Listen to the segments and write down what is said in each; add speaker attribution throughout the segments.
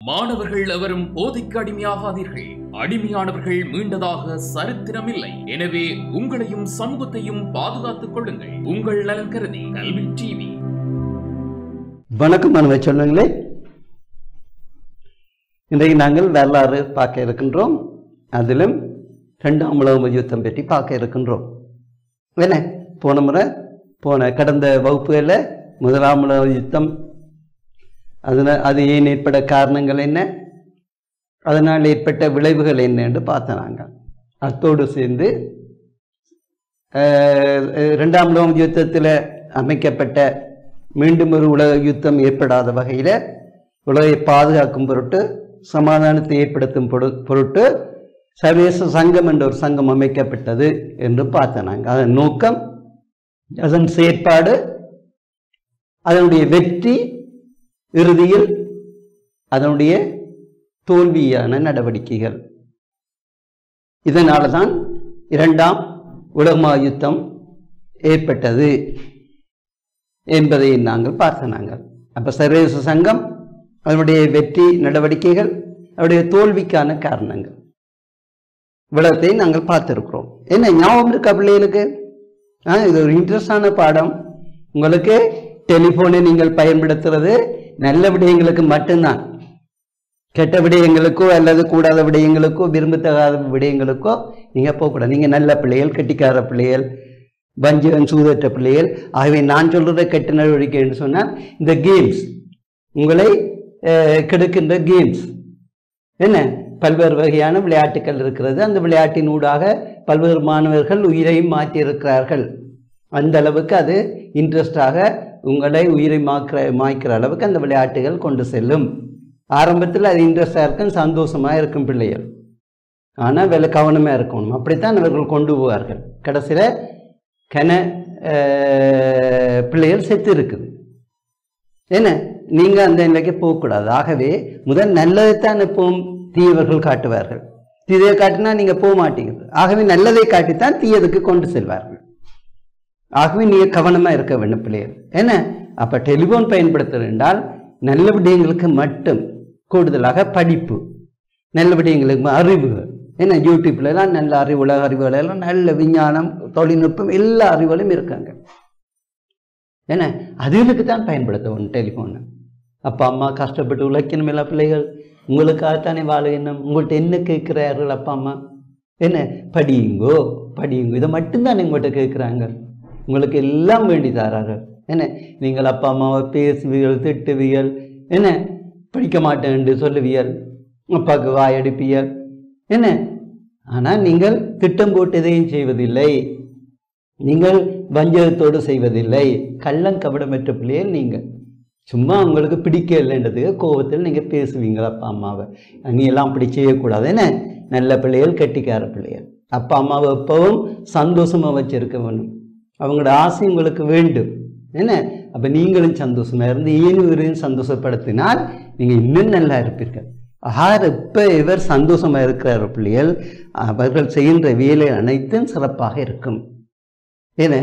Speaker 1: மாணவர்கள் எவரும் போதைக்கு அடிமையாகாதீர்கள். அடிமையானவர்கள் மீண்டதாக சரித்திரமில்லை. எனவே உங்களையும் சமூகத்தையும் பாதுகாத்துக் கொள்ளுங்கள். உங்கள் நலன் கருதி கல்வி டிவி.
Speaker 2: வணக்கம் மாணவ சொந்தங்களே, இன்றைக்கு நாங்கள் வரலாறு பார்க்க இருக்கின்றோம். அதிலும் இரண்டாம் உலக யுத்தம் பற்றி பார்க்க இருக்கின்றோம். என்ன கடந்த வகுப்புகளில் முதலாம் உலக யுத்தம், அது ஏன் ஏற்பட காரணங்கள் என்ன, அதனால் ஏற்பட்ட விளைவுகள் என்ன என்று பார்த்தோம். நாங்கள் அத்தோடு சேர்ந்து இரண்டாம் உலக யுத்தத்தில் அமைக்கப்பட்ட மீண்டும் ஒரு உலக யுத்தம் ஏற்படாத வகையில் உலகை பாதுகாக்கும் பொருட்டு, சமாதானத்தை ஏற்படுத்தும் பொருட்டு சர்வதேச சங்கம் என்ற ஒரு சங்கம் அமைக்கப்பட்டது என்று பார்த்தோம். நாங்கள் அதன் நோக்கம், அதன் செயற்பாடு, அதனுடைய வெற்றி, இறுதியில் அதனுடைய தோல்வியான நடவடிக்கைகள். இதனால தான் இரண்டாம் உலக யுத்தம் ஏற்பட்டது என்பதை நாங்கள் பார்த்தோம். அப்போ சர்வதேச சங்கம், அதனுடைய வெற்றி நடவடிக்கைகள், அதனுடைய தோல்விக்கான காரணங்கள், விளக்கத்தை நாங்கள் பார்த்துருக்கிறோம். என்ன ஞாபகம் இருக்கா பிள்ளைகளுக்கு? இது ஒரு இன்ட்ரெஸ்டான பாடம். உங்களுக்கு டெலிஃபோனை நீங்கள் பயன்படுத்துறது நல்ல விடயங்களுக்கு மட்டும்தான். கெட்ட விடயங்களுக்கோ அல்லது கூடாத விடயங்களுக்கோ விரும்பத்தகாத விடயங்களுக்கோ நீங்கள் போகக்கூடாது. நீங்கள் நல்ல பிள்ளைகள், கெட்டிக்கார பிள்ளைகள், வஞ்சகன் சூதற்ற பிள்ளைகள். ஆகவே நான் சொல்கிறத கெட்ட நடவடிக்கை என்று சொன்னால் இந்த கேம்ஸ், உங்களை கெடுக்கின்ற கேம்ஸ், என்ன பல்வேறு வகையான விளையாட்டுகள் இருக்கிறது. அந்த விளையாட்டின் ஊடாக பல்வேறு மாணவர்கள் உயிரையும் மாற்றியிருக்கிறார்கள். அந்த அளவுக்கு அது இன்ட்ரெஸ்டாக உங்களை உயிரை மாய்க்கிற அளவுக்கு அந்த விளையாட்டுகள் கொண்டு செல்லும். ஆரம்பத்தில் அது இன்ட்ரெஸ்டாக இருக்கும், சந்தோஷமாக இருக்கும் பிள்ளைகள். ஆனால் வேலை கவனமாக இருக்கணும். அப்படித்தான் அவர்கள் கொண்டு போவார்கள். கடைசியில் பிள்ளைகள் செத்து இருக்குது. என்ன நீங்கள் அந்த நிலைக்கு போகக்கூடாது. ஆகவே முதல் நல்லதைத்தான் எப்பவும் தீயவர்கள் காட்டுவார்கள். தீயை காட்டினா நீங்கள் போக மாட்டீங்க. ஆகவே நல்லதை காட்டித்தான் தீயதுக்கு கொண்டு செல்வார்கள். ஆகவே நீங்கள் கவனமாக இருக்க வேண்டும் பிள்ளைகள். என்ன அப்போ டெலிஃபோன் பயன்படுத்துகிறால் நல்ல விடயங்களுக்கு மட்டும், கூடுதலாக படிப்பு, நல்ல விடயங்களுக்கு அறிவுகள், என்ன யூடியூப்லாம் நல்ல அறிவு, உலக அறிவுகளெல்லாம் நல்ல விஞ்ஞானம், தொழில்நுட்பம், எல்லா அறிவுகளும் இருக்காங்க. என்ன அதுகளுக்கு தான் பயன்படுத்தணும் டெலிஃபோனை. அப்பா அம்மா கஷ்டப்பட்டு உழைக்கணும். எல்லா பிள்ளைகள் உங்களுக்காகத்தானே வாழணும். உங்கள்கிட்ட என்ன கேட்குறார்கள் அப்பா அம்மா? என்ன படியுங்கோ படியுங்கோ, இதை மட்டும்தான் உங்கள்கிட்ட கேட்குறாங்க. உங்களுக்கு எல்லாம் வேண்டி தரார்கள். என்ன நீங்கள் அப்பா அம்மாவை பேசுவீர்கள், திட்டுவீர்கள், என்ன படிக்க மாட்டேன் சொல்லுவீர்கள், அப்பாவுக்கு வாயடிப்பீர்கள். என்ன ஆனால் நீங்கள் திட்டம் போட்டு எதையும் செய்வதில்லை. நீங்கள் வஞ்சகத்தோடு செய்வதில்லை. கள்ளங்கபடமற்ற பிள்ளைகள். நீங்கள் சும்மா உங்களுக்கு பிடிக்க இல்லைன்றதுக்கு கோபத்தில் நீங்கள் பேசுவீங்களா அப்பா அம்மாவை? நீ எல்லாம் அப்படி செய்யக்கூடாது. என்ன நல்ல பிள்ளைகள், கெட்டிக்கார பிள்ளைகள். அப்பா அம்மாவை எப்பவும் சந்தோஷமாக வச்சிருக்க வேணும். அவங்களோட ஆசை உங்களுக்கு வேண்டும். என்ன அப்போ நீங்களும் சந்தோஷமாக இருந்து ஏனுவரையும் சந்தோஷப்படுத்தினால் நீங்கள் இன்னும் நல்லா இருப்பீர்கள். எப்போ இவர் சந்தோஷமாக இருக்கிற பிள்ளைகள், அவர்கள் செய்கின்ற வேலை அனைத்தும் சிறப்பாக இருக்கும். ஏன்னா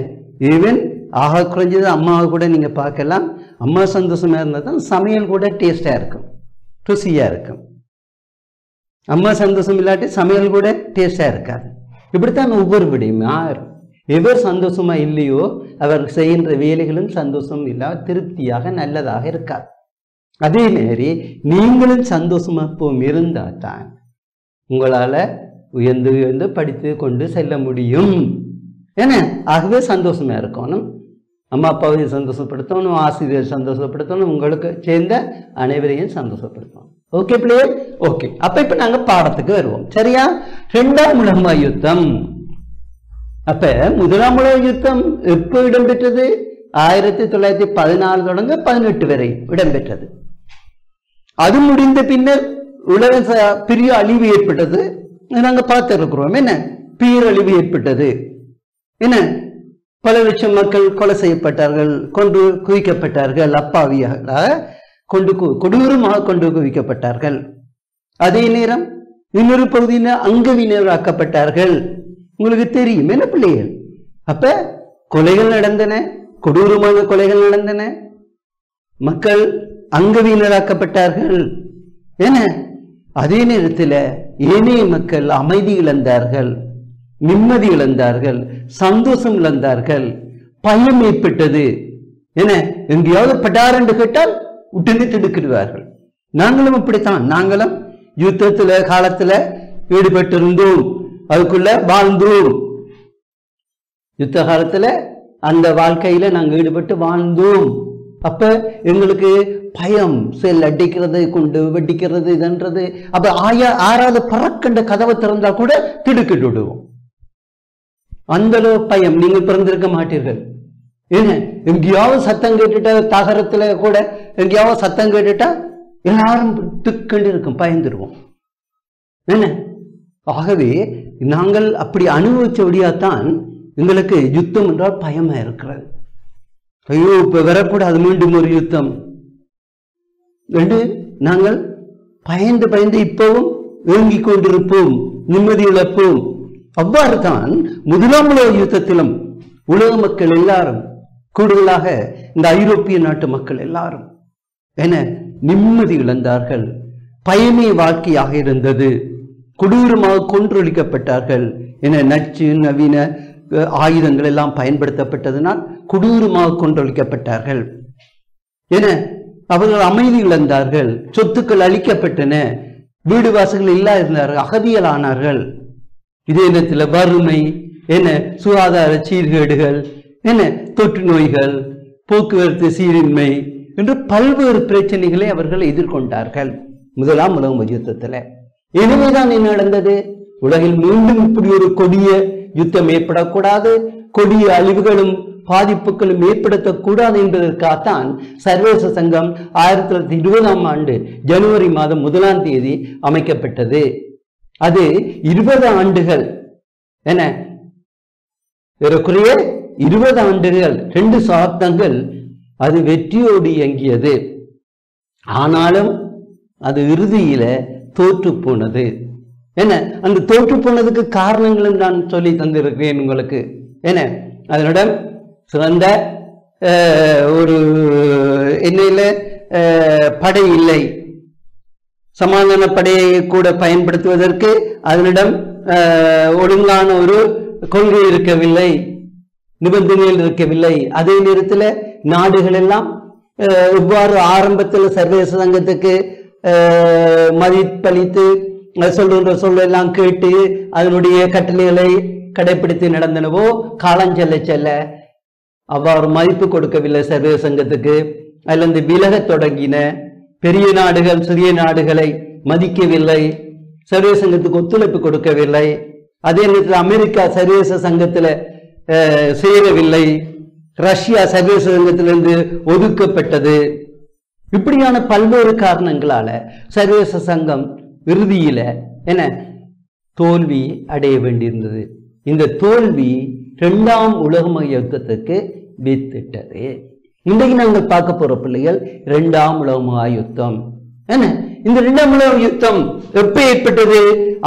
Speaker 2: ஈவன் ஆக குறைஞ்சது அம்மாவை கூட நீங்கள் பார்க்கலாம். அம்மா சந்தோஷமாக இருந்தால் தான் சமையல் கூட டேஸ்டாக இருக்கும், ருசியாக இருக்கும். அம்மா சந்தோஷம் இல்லாட்டி சமையல் கூட டேஸ்டாக இருக்காது. இப்படித்தான் ஒவ்வொரு விடையும் யாரும் எவர் சந்தோஷமாக இல்லையோ அவர் செய்கின்ற வேலைகளும் சந்தோஷம் இல்லாத திருப்தியாக நல்லதாக இருக்காது. அதே மாதிரி நீங்களும் சந்தோஷமாக இருந்தால் தான் உங்களால் உயர்ந்து படித்து கொண்டு செல்ல முடியும். ஏன்னா ஆகவே சந்தோஷமாக இருக்கணும். அம்மா அப்பாவையும் சந்தோஷப்படுத்தணும், ஆசிரியர் சந்தோஷப்படுத்தணும், உங்களுக்கு சேர்ந்த அனைவரையும் சந்தோஷப்படுத்தணும். ஓகே பிள்ளைகள்? ஓகே. அப்போ இப்போ நாங்கள் பாடத்துக்கு வருவோம். சரியா? இரண்டாம் உலக யுத்தம். அப்போ முதலாம் உலக யுத்தம் எப்போ இடம்பெற்றது? 1914 தொடங்க 18 வரை இடம்பெற்றது. அது முடிந்த பின்னர் உலக பெரிய அழிவு ஏற்பட்டது. நாங்கள் பார்த்துருக்கிறோம். என்ன பேரழிவு ஏற்பட்டது. என்ன பல லட்சம் மக்கள் கொலை செய்யப்பட்டார்கள், கொண்டு குவிக்கப்பட்டார்கள், அப்பாவியாக கொடூரமாக கொண்டு குவிக்கப்பட்டார்கள். அதே நேரம் இன்னொரு பகுதியில் அங்கவீனராக்கப்பட்டார்கள். உங்களுக்கு தெரியும் என்ன பிள்ளைகள்? அப்ப கொலைகள் நடந்தன, கொடூரமான கொலைகள் நடந்தன, மக்கள் அங்கவீனராக்கப்பட்டார்கள். ஏன அதே நேரத்தில் ஏனைய மக்கள் அமைதி இழந்தார்கள், நிம்மதி இழந்தார்கள், சந்தோஷம் இழந்தார்கள், பயம் ஏற்பட்டது. என எங்கேயாவது பட்டாரண்டு கேட்டால் உடனே திடுக்கிடுவார்கள். நாங்களும் அப்படித்தான். நாங்களும் யுத்தத்துல காலத்துல ஈடுபட்டிருந்தோம், அதுக்குள்ள வாழ்ந்தோம். யுத்த காலத்துல அந்த வாழ்க்கையில நாங்கள் ஈடுபட்டு வாழ்ந்தோம். அப்ப எங்களுக்கு பயம், செல் அடிக்கிறது, கொண்டு வெடிக்கிறது, இதுன்றது. அப்ப ஆறாவது பறக்கண்ட கதவை திறந்தா கூட திடுக்கிட்டு விடுவோம். அந்த அளவு பயம். நீங்கள் பிறந்திருக்க மாட்டீர்கள். ஏன்னா எங்கேயாவது சத்தம் கேட்டுட்டா, தகரத்துல கூட எங்கேயாவது சத்தம் கேட்டுட்டா எல்லாரும் திக்கண்டு இருக்கும், பயந்துருவோம். என்ன ஆகவே நாங்கள் அப்படி அனுபவிச்சபடியாத்தான் எங்களுக்கு யுத்தம் என்றால் பயமா இருக்கிறது. ஐயோ இப்ப வரக்கூடாது மீண்டும் ஒரு யுத்தம் என்று நாங்கள் பயந்து பயந்து இப்பவும் ஏங்கிக் கொண்டிருப்போம், நிம்மதி இழப்போம். அவ்வாறு தான் முதலாம் உலக யுத்தத்திலும் உலக மக்கள் எல்லாரும், கூடுதலாக இந்த ஐரோப்பிய நாட்டு மக்கள் எல்லாரும் என நிம்மதி இழந்தார்கள். பயமே வாழ்க்கையாக இருந்தது. கொடூரமாக கொன்றொழிக்கப்பட்டார்கள். என நச்சு நவீன ஆயுதங்கள் எல்லாம் பயன்படுத்தப்பட்டதனால் கொடூரமாக கொன்றொழிக்கப்பட்டார்கள். என அவர்கள் அமைதி இழந்தார்கள். சொத்துக்கள் அளிக்கப்பட்டன. வீடு வாசல்கள் இல்லாதிருந்தார்கள், அகதியலானார்கள். இதே நேரத்தில் வறுமை, என சுகாதார சீர்கேடுகள், என தொற்று நோய்கள், போக்குவரத்து சீரின்மை என்று பல்வேறு பிரச்சனைகளை அவர்கள் எதிர்கொண்டார்கள் முதலாம் உலக யுத்தத்தில். எனவேதான் என்ன நடந்தது? உலகில் மீண்டும் இப்படி ஒரு கொடிய யுத்தம் ஏற்படக்கூடாது, கொடிய அழிவுகளும் பாதிப்புகளும் ஏற்படுத்தக்கூடாது என்பதற்காகத்தான் சர்வதேச சங்கம் 1920 ஜனவரி மாதம் 1 அமைக்கப்பட்டது. அது 20 ஆண்டுகள், என ஏறக்குறைய 20 ஆண்டுகள், 2 சகாப்தங்கள் அது வெற்றியோடு இயங்கியது. ஆனாலும் அது இறுதியில தோற்று போனது. என்ன அந்த தோற்று போனதுக்கு காரணங்களும் நான் சொல்லி தந்திருக்கிறேன் உங்களுக்கு. என்ன அதனுடன் சிறந்த ஒரு எண்ணெயில படை இல்லை, சமாதான படையை கூட பயன்படுத்துவதற்கு அதனிடம் ஒழுங்கான ஒரு கொள்கை இருக்கவில்லை, நிபந்தனைகள் இருக்கவில்லை. அதே நேரத்தில் நாடுகள் எல்லாம் இவ்வாறு ஆரம்பத்தில் சர்வதேச சங்கத்துக்கு மதிப்பளித்து சொல்லுன்ற சொல்லெல்லாம் கேட்டு அதனுடைய கட்டளைகளை கடைபிடித்து நடந்தனவோ காலஞ்செல்ல செல்ல அவ்வாறு மதிப்பு கொடுக்கவில்லை சர்வதேச சங்கத்துக்கு. அதிலிருந்து விலகத் தொடங்கின. பெரிய நாடுகள் சிறிய நாடுகளை மதிக்கவில்லை, சர்வதேச சங்கத்துக்கு ஒத்துழைப்பு கொடுக்கவில்லை. அதே நேரத்தில் அமெரிக்கா சர்வதேச சங்கத்தில் சேரவில்லை, ரஷ்யா சர்வதேச சங்கத்திலிருந்து ஒதுக்கப்பட்டது. இப்படியான பல்வேறு காரணங்களால சர்வதேச சங்கம் இறுதியில என்ன தோல்வி அடைய வேண்டியிருந்தது. இந்த தோல்வி 2ஆம் உலக யுத்தத்துக்கு வித்திட்டது. இன்றைக்கு நாங்கள் பார்க்க போற பிள்ளைகள் 2ஆம் உலக யுத்தம். என்ன இந்த 2ஆம் உலக யுத்தம் எப்ப ஏற்பட்டது?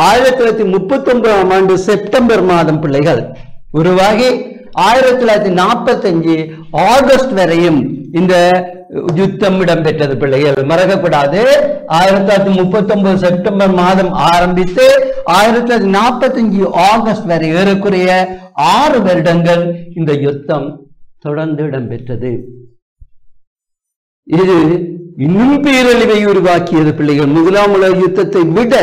Speaker 2: 1939 செப்டம்பர் மாதம் பிள்ளைகள் உருவாகி 1945 ஆகஸ்ட் வரையும் இந்த யுத்தம் இடம்பெற்றது பிள்ளைகள், மறக்கக்கூடாது. 1939 செப்டம்பர் மாதம் ஆரம்பித்து 1945 ஆகஸ்ட் வரை ஏறக்குறைய 6 வருடங்கள் இந்த யுத்தம் தொடர்ந்து இடம்பெற்றது. இது இன்னும் பேரழிவை உருவாக்கியது பிள்ளைகள். முதலாம் உலக யுத்தத்தை விட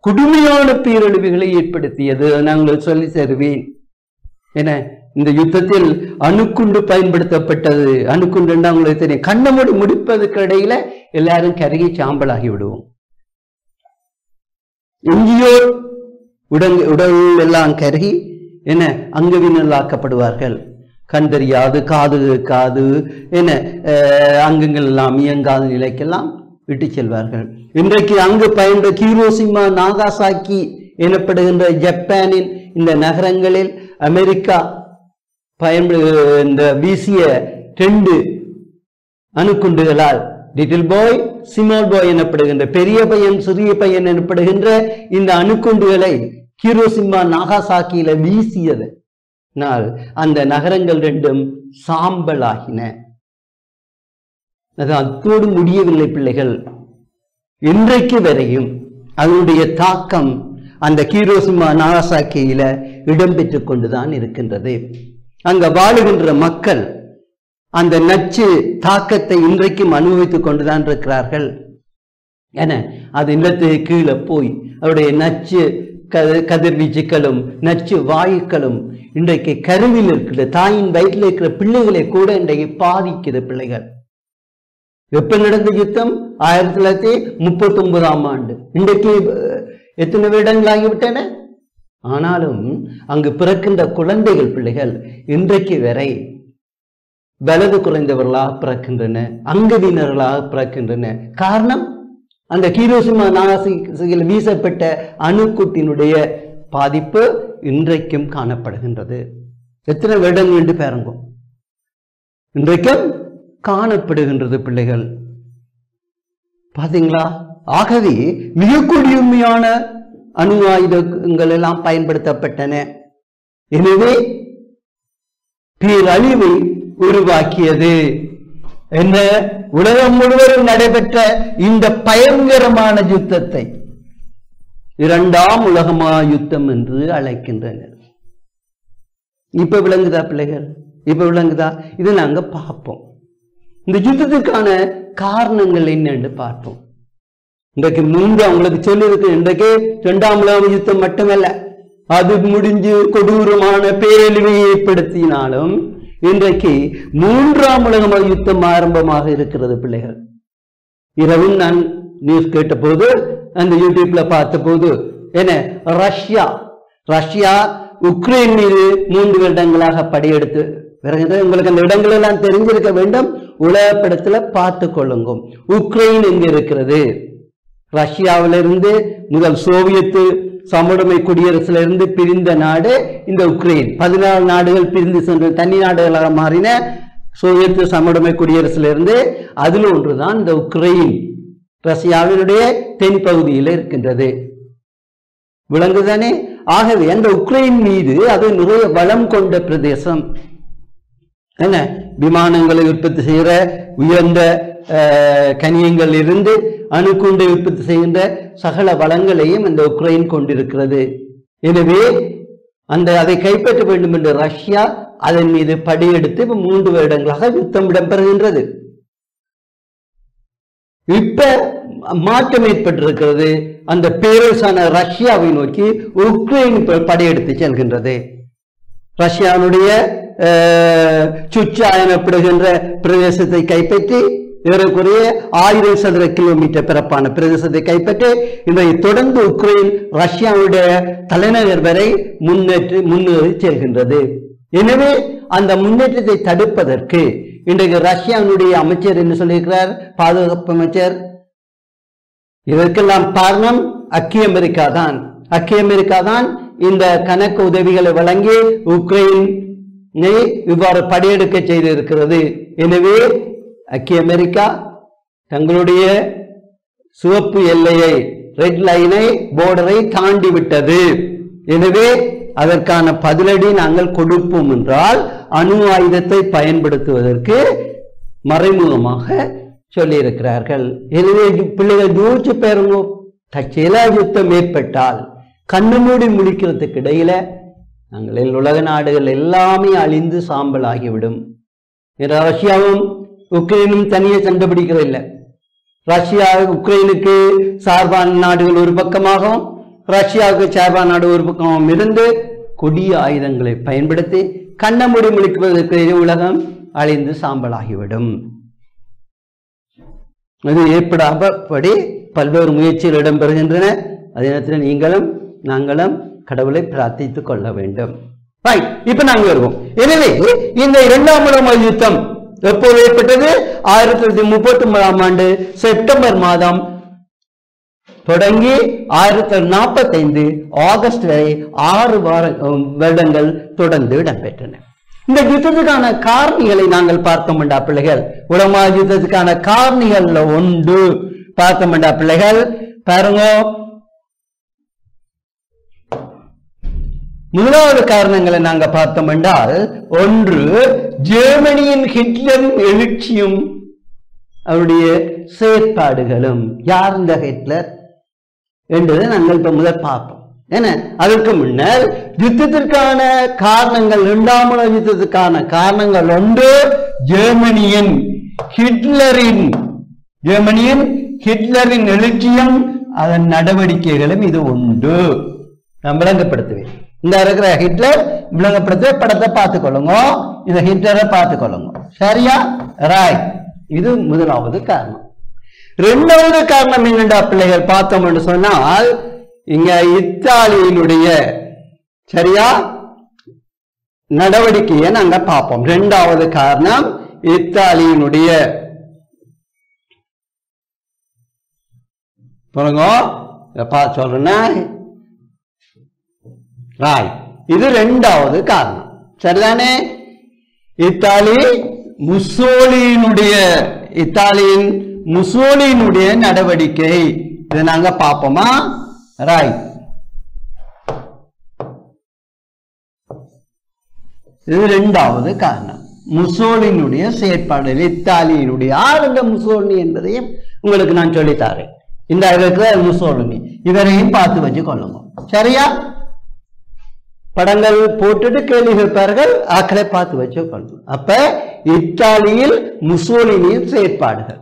Speaker 2: கொடுமையான பேரழிவுகளை ஏற்படுத்தியது. நாங்கள் சொல்லி தருவேன். என இந்த யுத்தத்தில் அணுக்குண்டு பயன்படுத்தப்பட்டது. அணுக்குண்டு உங்களுக்கு தெரியும். கண்ண மூடி முடிப்பதற்கு இடையில எல்லாரும் கருகி சாம்பலாகி விடுவோம். எங்கேயோ உடல் எல்லாம் கருகி என்ன அங்கவினலாக்கப்படுவார்கள். கண் தெரியாது, காது கேட்காது, என்ன அங்கங்கள் எல்லாம் இயங்காத நிலைக்கெல்லாம் விட்டு செல்வார்கள். இன்றைக்கு அங்கு பயின்ற ஹிரோஷிமா நாகாசாக்கி எனப்படுகின்ற ஜப்பானின் இந்த நகரங்களில் அமெரிக்கா இந்த வீசிய 2 அணுக்குண்டுகளால் லிட்டில் பாய் ஸ்மால் பாய் எனப்படுகின்ற பெரிய பையன் சிறிய பையன் எனப்படுகின்ற இந்த அணுக்குண்டுகளை ஹிரோஷிமா நாகாசாக்கியில வீசியது அந்த நகரங்கள் 2ம் சாம்பலாகின. அது அத்தோடு முடியவில்லை பிள்ளைகள். இன்றைக்கு வரையும் அதனுடைய தாக்கம் அந்த ஹிரோஷிமா நாகாசாக்கியில இடம்பெற்றுக் கொண்டுதான் இருக்கின்றது. அங்க வாழுகின்ற மக்கள் அந்த நச்சு தாக்கத்தை இன்றைக்கும் அனுபவித்துக் கொண்டுதான் இருக்கிறார்கள். என அது நிலத்துக்கு கீழே போய் அவருடைய நச்சு கதிர்வீச்சுக்களும் நச்சு வாயுக்களும் இன்றைக்கு கருவில் இருக்கிற தாயின் வயிற்றில் இருக்கிற பிள்ளைகளை கூட இன்றைக்கு பாதிக்குது. பிள்ளைகள் எப்ப நடந்த யுத்தம் 1939ஆம் ஆண்டு. இன்றைக்கு எத்தனை வருடங்கள் ஆகிவிட்டன. ஆனாலும் அங்கு பிறக்கின்ற குழந்தைகள் பிள்ளைகள் இன்றைக்கு வரை வலது குறைந்தவர்களாக பிறக்கின்றன, அங்கவீனர்களாக பிறக்கின்றன. காரணம் அந்த ஹிரோஷிமா நாகாசாக்கியில் வீசப்பட்ட அணுக்கூட்டினுடைய பாதிப்பு இன்றைக்கும் காணப்படுகின்றது. எத்தனை வருடங்கள் என்று பாருங்க, இன்றைக்கும் காணப்படுகின்றது பிள்ளைகள். பாத்தீங்களா? ஆகவே மிக கொடுமையான அணு ஆயுதங்கள் எல்லாம் பயன்படுத்தப்பட்டன. எனவே பேரழிவை உருவாக்கியது. என்ன? உலகம் முழுவதும் நடைபெற்ற இந்த பயங்கரமான யுத்தத்தை இரண்டாம் உலக யுத்தம் என்று அழைக்கின்றனர். இப்ப விளங்குதா பிள்ளைகள்? இப்ப விளங்குதா? இதை நாங்க பார்ப்போம். இந்த யுத்தத்துக்கான காரணங்கள் என்னன்னு பார்ப்போம். இன்றைக்கு உங்களுக்கு சொல்லியிருக்கு, இன்றைக்கு இரண்டாம் உலக யுத்தம் மட்டுமல்ல, அது முடிஞ்சு கொடூரமான பேரழிவை ஏற்படுத்தினாலும் இன்றைக்கு மூன்றாம் உலக யுத்தம் ஆரம்பமாக இருக்கிறது பிள்ளைகள். இரவும் நான் நியூஸ் கேட்ட போது, அந்த யூடியூப்ல பார்த்த போது, என்ன ரஷ்யா உக்ரைன் மீது 3 வருடங்களாக படையெடுத்து வருகின்றது. உங்களுக்கு அந்த இடங்கள் எல்லாம் தெரிஞ்சிருக்க வேண்டும். உலகப்படத்துல பார்த்து கொள்ளுங்க. உக்ரைன் எங்க இருக்கிறது? ரஷ்யாவிலிருந்து முதல் சோவியத்து சமூடமை குடியரசுல இருந்து பிரிந்த நாடு இந்த உக்ரைன். 14 நாடுகள் பிரிந்து சென்று தனி நாடுகளாக மாறின சோவியத்து சமூடமை குடியரசுல இருந்து அதுல ஒன்றுதான் இந்த உக்ரைன். ரஷ்யாவினுடைய தென் பகுதியில் இருக்கின்றது. விளங்குதானே? ஆகவே அந்த உக்ரைன் மீது அது நிறைய வளம் கொண்ட பிரதேசம். என்ன? விமானங்களை உற்பத்தி செய்கிற உயர்ந்த கனியங்கள் இருந்து அணுகுண்டை உற்பத்தி செய்கின்ற சகல வளங்களையும் இந்த உக்ரைன் கொண்டிருக்கிறது. எனவே அதை கைப்பற்ற வேண்டும் என்று ரஷ்யா அதன் மீது படையெடுத்து 3 வருடங்களாக யுத்தம் இடம்பெறுகின்றது. இப்ப மாற்றம் ஏற்பட்டிருக்கிறது. அந்த பேரரசான ரஷ்யாவை நோக்கி உக்ரைன் படையெடுத்து செல்கின்றது. ரஷ்யாவுடைய சுச்சா எனப்படுகின்ற பிரதேசத்தை கைப்பற்றி ஏறக்குறைய 1000 சதுர கிலோமீட்டர் பரப்பான பிரதேசத்தை கைப்பற்றி இன்றைக்கு தொடர்ந்து உக்ரைன் ரஷ்யாவுடைய தலைநகர் வரை முன்னேறி செல்கின்றது. எனவே அந்த முன்னேற்றத்தை தடுப்பதற்கு இன்றைக்கு ரஷ்யாவுடைய அமைச்சர் என்ன சொல்லியிருக்கிறார்? பாதுகாப்பு அமைச்சர், இதற்கெல்லாம் காரணம் ஐக்கிய அமெரிக்கா தான். ஐக்கிய அமெரிக்கா தான் இந்த கணக்கு உதவிகளை வழங்கி உக்ரைனை இவ்வாறு படையெடுக்க செய்திருக்கிறது. எனவே ஐக்கிய அமெரிக்கா தங்களுடைய சிவப்பு எல்லையை, ரெட் லைனை, போர்டரை தாண்டி விட்டது. எனவே அதற்கான பதிலடி நாங்கள் கொடுப்போம் என்றால் அணு ஆயுதத்தை பயன்படுத்துவதற்கு மறைமுகமாக சொல்லியிருக்கிறார்கள். எனவே பிள்ளைகள் யோசிச்சு பாருங்க, தற்செயலா யுத்தம் ஏற்பட்டால் கண்ணு மூடி முடிக்கிறதுக்கு இடையில நாங்கள் உலக நாடுகள் எல்லாமே அழிந்து சாம்பல் ஆகிவிடும். ரஷ்யாவும் உக்ரைனும் தனியே சண்டை பிடிக்கிறதில்லை. ரஷ்யா உக்ரைனுக்கு சார்பான நாடுகள் ஒரு பக்கமாகவும் ரஷ்யாவுக்கு சார்பான நாடு ஒரு பக்கமாகவும் இருந்து கொடிய ஆயுதங்களை பயன்படுத்தி கண்ணமுடி முழிக்குவதற்கு உலகம் அழிந்து சாம்பலாகிவிடும். அது ஏற்படாதபடி பல்வேறு முயற்சிகள் இடம்பெறுகின்றன. அதே நேரத்தில் நீங்களும் நாங்களும் கடவுளை பிரார்த்தித்துக் கொள்ள வேண்டும். இப்ப நாங்கள் வருவோம். எனவே இந்த இரண்டாம் உலக யுத்தம் எப்போது ஏற்பட்டது? 1939ஆம் ஆண்டு செப்டம்பர் மாதம் தொடங்கி 1945 ஆகஸ்ட் வரை 6 வருடங்கள் தொடர்ந்து இடம்பெற்றன. இந்த யுத்தத்துக்கான காரணிகளை நாங்கள் பார்த்தோம்டா பிள்ளைகள். உலக யுத்தத்துக்கான காரணிகள்ல ஒன்று பார்த்தோம்டா பிள்ளைகள். பாருங்க, முதலாவது காரணங்களை நாங்க பார்த்தோம் என்றால், ஒன்று ஜெர்மனியின் ஹிட்லரின் எழுச்சியும் அவருடைய செயற்பாடுகளும். யார் இந்த ஹிட்லர் என்றதை நாங்கள் இப்ப முதல் பார்ப்போம். என்ன அதற்கு முன்னர் யுத்தத்திற்கான காரணங்கள், இரண்டாம் உலக யுத்தத்திற்கான காரணங்கள் ஒன்று ஜெர்மனியின் ஹிட்லரின் எழுச்சியும் அதன் நடவடிக்கைகளும் இது உண்டு. நான் விளங்கப்படுத்துவேன். இந்த இருக்கிற ஹிட்லர் விளங்கப்படுத்த படத்தை பார்த்துக் கொள்ளுங்க, இந்த ஹிட்லரை பார்த்துக் கொள்ளுங்க. சரியா? ரைட். இது முதலாவது காரணம். இரண்டாவது காரணம் என்னடா பிள்ளைகள் பார்த்தோம் என்று சொன்னால், இங்க இத்தாலியினுடைய சரியா நடவடிக்கையை நாங்க பார்ப்போம். இரண்டாவது காரணம் இத்தாலியினுடைய சொல்றேன். இது இரண்டாவது காரணம். சரிதானே? இத்தாலியின் முசோலினுடைய நடவடிக்கை இதை நாங்க பார்ப்போமா? ரைட். இது இரண்டாவது காரணம், முசோலினுடைய செயற்பாடு. இத்தாலியினுடைய ஆள் இந்த முசோலினி என்பதையும் உங்களுக்கு நான் சொல்லித்தாரேன். இந்த இருக்கிற முசோலினி இவரையும் பார்த்து வச்சு கொள்ளுங்க. சரியா? படங்கள் போட்டுட்டு கேள்வி கேட்பார்கள், ஆக்களை பார்த்து வச்சு கொள்ளுங்க. அப்ப இத்தாலியில் முசோலினியின் செயற்பாடுகள்.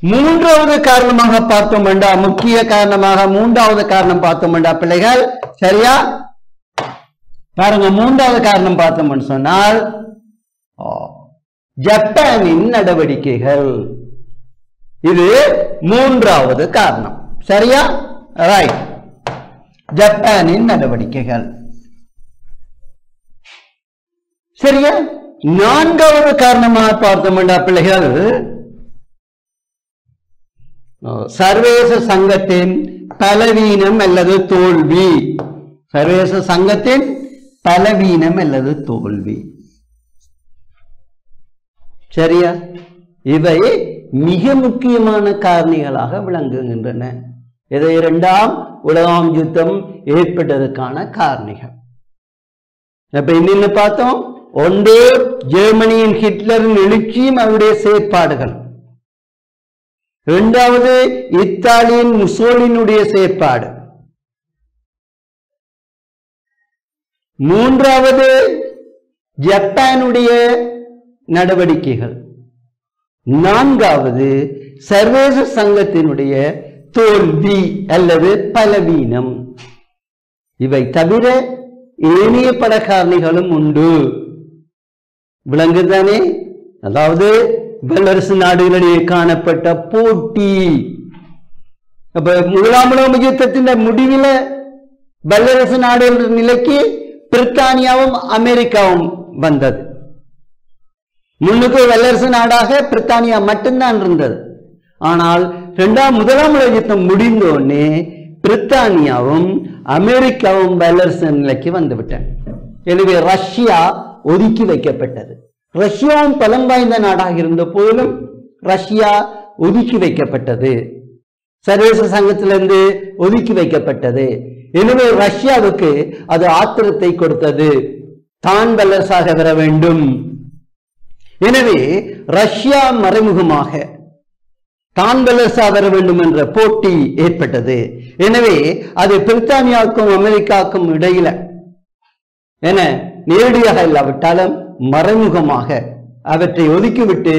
Speaker 2: மூன்றாவது காரணமாக பார்த்தோம் வேண்டா, முக்கிய காரணமாக மூன்றாவது காரணம் பார்த்தோம் வேண்டா பிள்ளைகள். சரியா? பாருங்க, மூன்றாவது காரணம் பார்த்தோம்னு சொன்னால் ஜப்பானின் நடவடிக்கைகள். இது மூன்றாவது காரணம். சரியா? ரைட். ஜப்பானின் நடவடிக்கைகள். சரியா? நான்காவது காரணமாக பார்த்தோம் வேண்டா பிள்ளைகள், சர்வதேச சங்கத்தின் பலவீனம் அல்லது தோல்வி. சர்வதேச சங்கத்தின் பலவீனம் அல்லது தோல்வி. சரியா? இவை மிக முக்கியமான காரணிகளாக விளங்குகின்றன. இதை இரண்டாம் உலகம் யுத்தம் ஏற்பட்டதற்கான காரணிகள். இப்ப இன்னும் பார்த்தோம். ஒன்று ஜெர்மனியின் ஹிட்லரின் எழுச்சியும் அவருடைய செயற்பாடுகள். இரண்டாவது இத்தாலியின் முசோலினுடைய செயற்பாடு. மூன்றாவது ஜப்பானுடைய நடவடிக்கைகள். நான்காவது சர்வதேச சங்கத்தினுடைய தோல்வி அல்லது பலவீனம். இவை தவிர ஏனைய பல காரணிகளும் உண்டு. விளங்குதானே? அதாவது வல்லரசு நாடுகளிடையே காணப்பட்ட போட்டி. அப்ப முதலாம் உலக யுத்தத்தின் முடிவில் வல்லரசு நாடுகள் நிலைக்கு பிரித்தானியாவும் அமெரிக்காவும் வந்தது. முன்னுக்கு வல்லரசு நாடாக பிரித்தானியா மட்டும்தான் இருந்தது. ஆனால் முதலாம் உலக யுத்தம் முடிந்த உடனே பிரித்தானியாவும் அமெரிக்காவும் வல்லரசு நிலைக்கு வந்துவிட்டன. எனவே ரஷ்யா ஒதுக்கி வைக்கப்பட்டது. ரஷ்யாவும் பலம் வாய்ந்த நாடாக இருந்த போதிலும் ரஷ்யா ஒதுக்கி வைக்கப்பட்டது. சர்வதேச சங்கத்திலிருந்து ஒதுக்கி வைக்கப்பட்டது. எனவே ரஷ்யாவுக்கு அது ஆத்திரத்தை கொடுத்தது, தான் வல்லரசாக வர வேண்டும். எனவே ரஷ்யா மறைமுகமாக தான் வல்லரசாக வர வேண்டும் என்ற போட்டி ஏற்பட்டது. எனவே அது பிரித்தானியாவுக்கும் அமெரிக்காவுக்கும் இடையில என நேரடியாக இல்லாவிட்டாலும் மறைமுகமாக அவற்றை ஒதுக்கிவிட்டு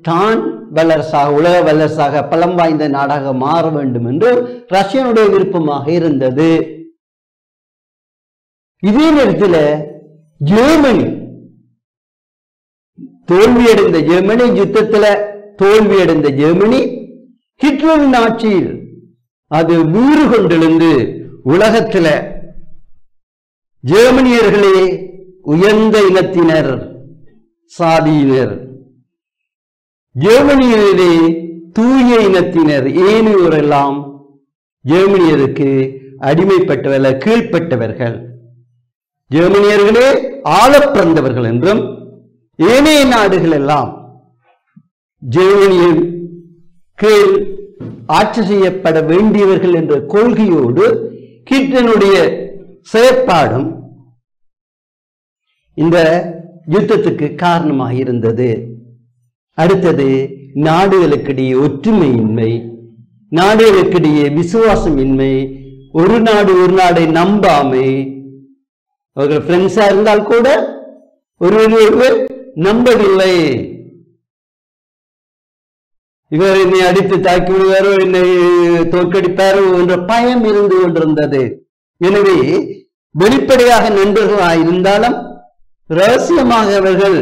Speaker 2: தான் வல்லரசாக, உலக வல்லரசாக, பலம் வாய்ந்த நாடாக மாற வேண்டும் என்று ரஷ்யனுடைய விருப்பமாக இருந்தது. இதே நேரத்தில் ஜெர்மனி தோல்வியடைந்த ஜெர்மனி, யுத்தத்தில் தோல்வியடைந்த ஜெர்மனி ஹிட்லரின் ஆட்சியில் அது வீறு கொண்டெழுந்து உலகத்தில் ஜெர்மனியர்களே உயர்ந்த இனத்தினர், சாதியினர், ஜெர்மனியரிலே தூய இனத்தினர், ஏனையோரெல்லாம் ஜெர்மனியருக்கு அடிமைப்பட்டவர்கள், கீழ்ப்பட்டவர்கள். ஜெர்மனியர்களே ஆள பிறந்தவர்கள் என்றும் ஏனைய நாடுகள் எல்லாம் ஜெர்மனியின் கீழ் ஆட்சி செய்யப்பட வேண்டியவர்கள் என்ற கொள்கையோடு ஹிட்லருடைய செயற்பாடும் இந்த யுத்தத்துக்கு காரணமாக இருந்தது. அடுத்தது நாடுகளுக்கிடையே ஒற்றுமையின்மை, நாடுகளுக்கிடையே விசுவாசமின்மை, ஒரு நாடு ஒரு நாடை நம்பாமை, அவர்கள் ஃப்ரெண்ட்ஸா இருந்தால் கூட ஒருவர் நம்பவில்லை. இவர் என்னை அடித்து தாக்கி விடுவாரோ, என்னை தோற்கடிப்பாரோ என்ற பயம் இருந்து கொண்டிருந்தது. எனவே வெளிப்படையாக நண்பர்களாக இருந்தாலும் ரகசியமாக அவர்கள்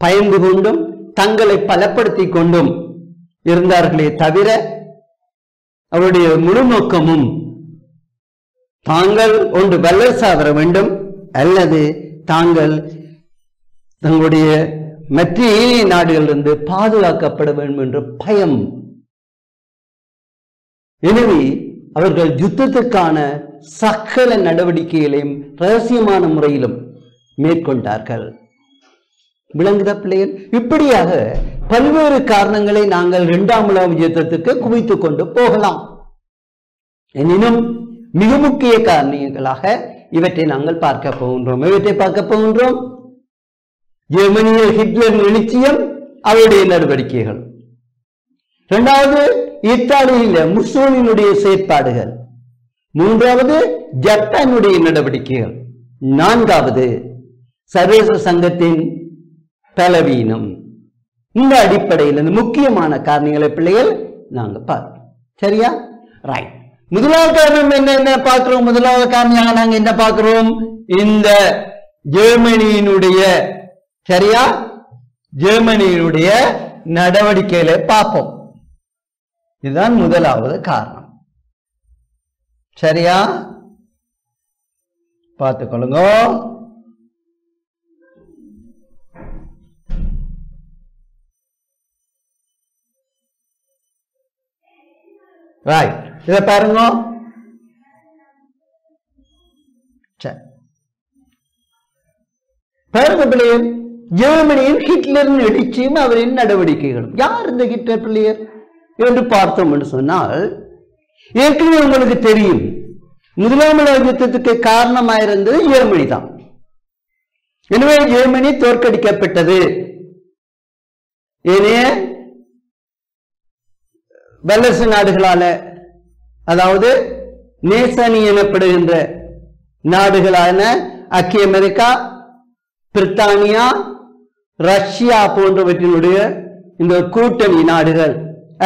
Speaker 2: பயந்து கொண்டும் தங்களை பலப்படுத்தி கொண்டும் இருந்தார்களே தவிர அவருடைய முழு நோக்கமும் தாங்கள் ஒன்று வல்லரசா வர வேண்டும் அல்லது தாங்கள் தங்களுடைய மற்ற ஏனைய நாடுகளிலிருந்து பாதுகாக்கப்பட வேண்டும் என்ற பயம். எனவே அவர்கள் யுத்தத்துக்கான சகல நடவடிக்கைகளையும் ரகசியமான முறையிலும் மேற்கொண்டார்கள். விளங்குத பிள்ளைகள்? இப்படியாக பல்வேறு காரணங்களை நாங்கள் இரண்டாம் உலக யுத்தத்துக்கு குவித்துக் கொண்டு போகலாம். எனினும் மிக முக்கிய காரணங்களாக இவற்றை நாங்கள் பார்க்க போகின்றோம். இவற்றை பார்க்க போகின்றோம். ஜெர்மனியில் ஹிட்லர் எழுச்சியம், அவருடைய நடவடிக்கைகள். இரண்டாவது, இத்தாலியில் முசோலினுடைய செயற்பாடுகள். மூன்றாவது, ஜப்பானுடைய நடவடிக்கைகள். நான்காவது, சர்வதேச சங்கத்தின் பலவீனம். இந்த அடிப்படையில் இந்த முக்கியமான காரணங்களை பிள்ளைகள் நாங்க பார்ப்போம். சரியா? ரைட். முதலாவது காரணம் என்ன பார்க்கிறோம்? முதலாவது காரணியாக நாங்க என்ன பார்க்கிறோம்? இந்த ஜெர்மனியினுடைய, சரியா, ஜெர்மனியினுடைய நடவடிக்கைகளை பார்ப்போம். இதுதான் முதலாவது காரணம். சரியா? பார்த்துக்கொள்ளுங்க. ரைட். இதை பாருங்க. பாருங்க பிள்ளையர், ஜெர்மனியின் ஹிட்லரின் எழுச்சியும் அவரின் நடவடிக்கைகளும். யார் இந்த ஹிட்லர் பிள்ளையர் என்று பார்த்தோம் என்று சொன்னால், ஏற்கனவே உங்களுக்கு தெரியும் முதலாம் உலக யுத்தத்துக்கு காரணமாயிருந்தது ஜெர்மனி தான். எனவே ஜெர்மனி தோற்கடிக்கப்பட்டது. ஏனைய வல்லரசு நாடுகளால, அதாவது நேசனி எனப்படுகின்ற நாடுகளான ஐக்கிய அமெரிக்கா, பிரித்தானியா, ரஷ்யா போன்றவற்றினுடைய இந்த கூட்டணி நாடுகள்